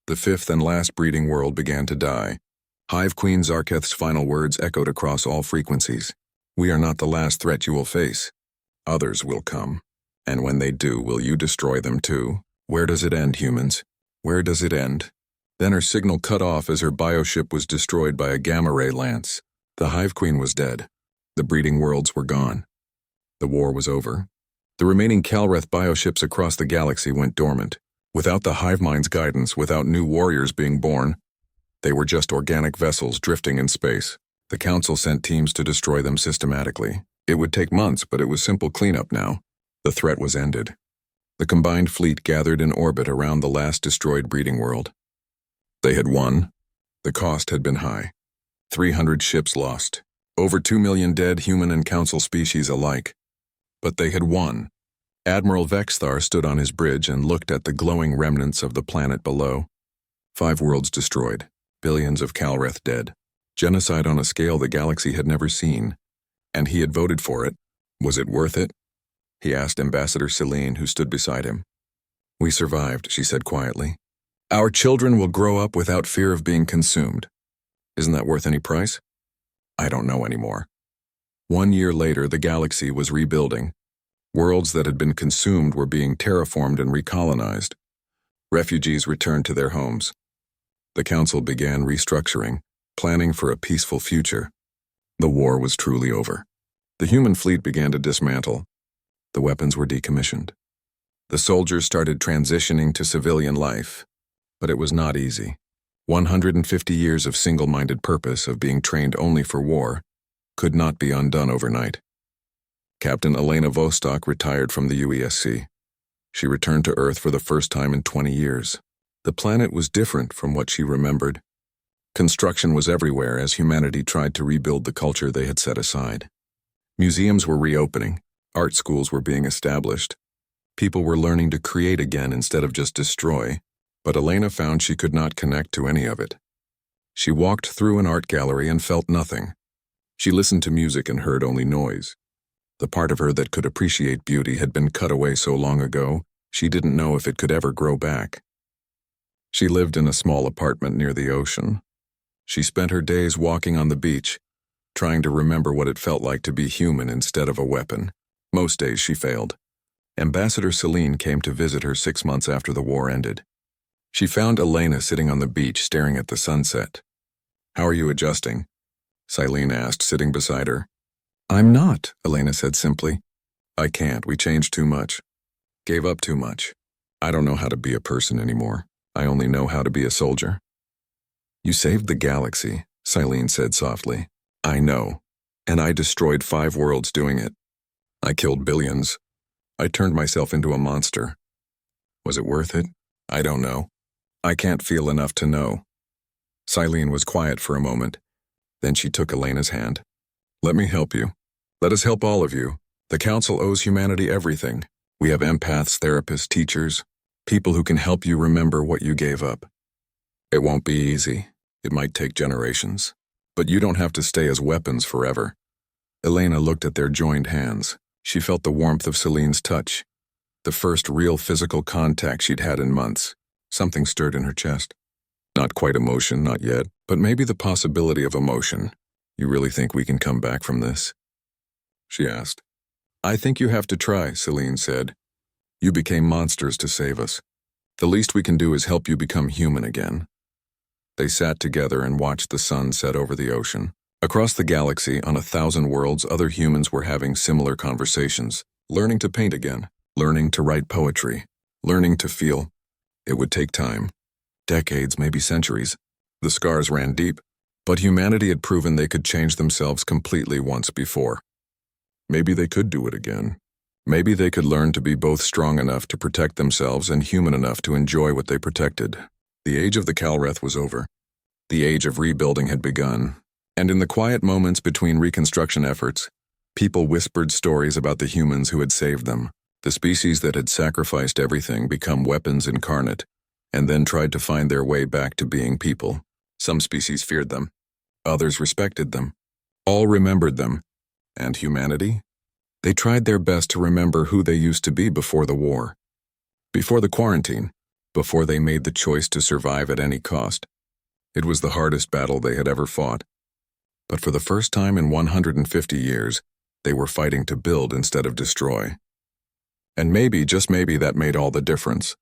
The 5th and last breeding world began to die. Hive Queen Zarketh's final words echoed across all frequencies. "We are not the last threat you will face. Others will come. And when they do, will you destroy them too? Where does it end, humans? Where does it end?" Then her signal cut off as her bioship was destroyed by a gamma-ray lance. The Hive Queen was dead. The breeding worlds were gone. The war was over. The remaining Calreth bioships across the galaxy went dormant. Without the hive mind's guidance, without new warriors being born, they were just organic vessels drifting in space. The Council sent teams to destroy them systematically. It would take months, but it was simple cleanup now. The threat was ended. The combined fleet gathered in orbit around the last destroyed breeding world. They had won. The cost had been high. 300 ships lost. Over 2 million dead, human and council species alike. But they had won. Admiral Vexthar stood on his bridge and looked at the glowing remnants of the planet below. 5 worlds destroyed. Billions of Calreth dead. Genocide on a scale the galaxy had never seen. And he had voted for it. Was it worth it? He asked Ambassador Celine, who stood beside him. "We survived," she said quietly. "Our children will grow up without fear of being consumed. Isn't that worth any price?" "I don't know anymore." 1 year later, the galaxy was rebuilding. Worlds that had been consumed were being terraformed and recolonized. Refugees returned to their homes. The Council began restructuring, planning for a peaceful future. The war was truly over. The human fleet began to dismantle. The weapons were decommissioned. The soldiers started transitioning to civilian life, but it was not easy. 150 years of single-minded purpose of being trained only for war could not be undone overnight. Captain Elena Vostok retired from the UESC. She returned to Earth for the first time in 20 years. The planet was different from what she remembered. Construction was everywhere as humanity tried to rebuild the culture they had set aside. Museums were reopening, art schools were being established. People were learning to create again instead of just destroy, but Elena found she could not connect to any of it. She walked through an art gallery and felt nothing. She listened to music and heard only noise. The part of her that could appreciate beauty had been cut away so long ago, she didn't know if it could ever grow back. She lived in a small apartment near the ocean. She spent her days walking on the beach, trying to remember what it felt like to be human instead of a weapon. Most days she failed. Ambassador Celine came to visit her 6 months after the war ended. She found Elena sitting on the beach staring at the sunset. "How are you adjusting?" Celine asked, sitting beside her. "I'm not," Elena said simply. "I can't. We changed too much. Gave up too much. I don't know how to be a person anymore. I only know how to be a soldier." "You saved the galaxy," Celine said softly. "I know. And I destroyed 5 worlds doing it. I killed billions. I turned myself into a monster. Was it worth it? I don't know. I can't feel enough to know." Celine was quiet for a moment. Then she took Elena's hand. "Let me help you. Let us help all of you. The Council owes humanity everything. We have empaths, therapists, teachers, people who can help you remember what you gave up. It won't be easy. It might take generations. But you don't have to stay as weapons forever." Elena looked at their joined hands. She felt the warmth of Celine's touch, the first real physical contact she'd had in months. Something stirred in her chest. Not quite emotion, not yet, but maybe the possibility of emotion. "You really think we can come back from this?" she asked. "I think you have to try," Celine said. "You became monsters to save us. The least we can do is help you become human again." They sat together and watched the sun set over the ocean. Across the galaxy, on 1,000 worlds, other humans were having similar conversations, learning to paint again, learning to write poetry, learning to feel. It would take time. Decades, maybe centuries. The scars ran deep, but humanity had proven they could change themselves completely once before. Maybe they could do it again. Maybe they could learn to be both strong enough to protect themselves and human enough to enjoy what they protected. The age of the Calreth was over. The age of rebuilding had begun. And in the quiet moments between reconstruction efforts, people whispered stories about the humans who had saved them, the species that had sacrificed everything, become weapons incarnate, and then tried to find their way back to being people. Some species feared them. Others respected them. All remembered them. And humanity? They tried their best to remember who they used to be before the war. Before the quarantine. Before they made the choice to survive at any cost. It was the hardest battle they had ever fought. But for the first time in 150 years, they were fighting to build instead of destroy. And maybe, just maybe, that made all the difference.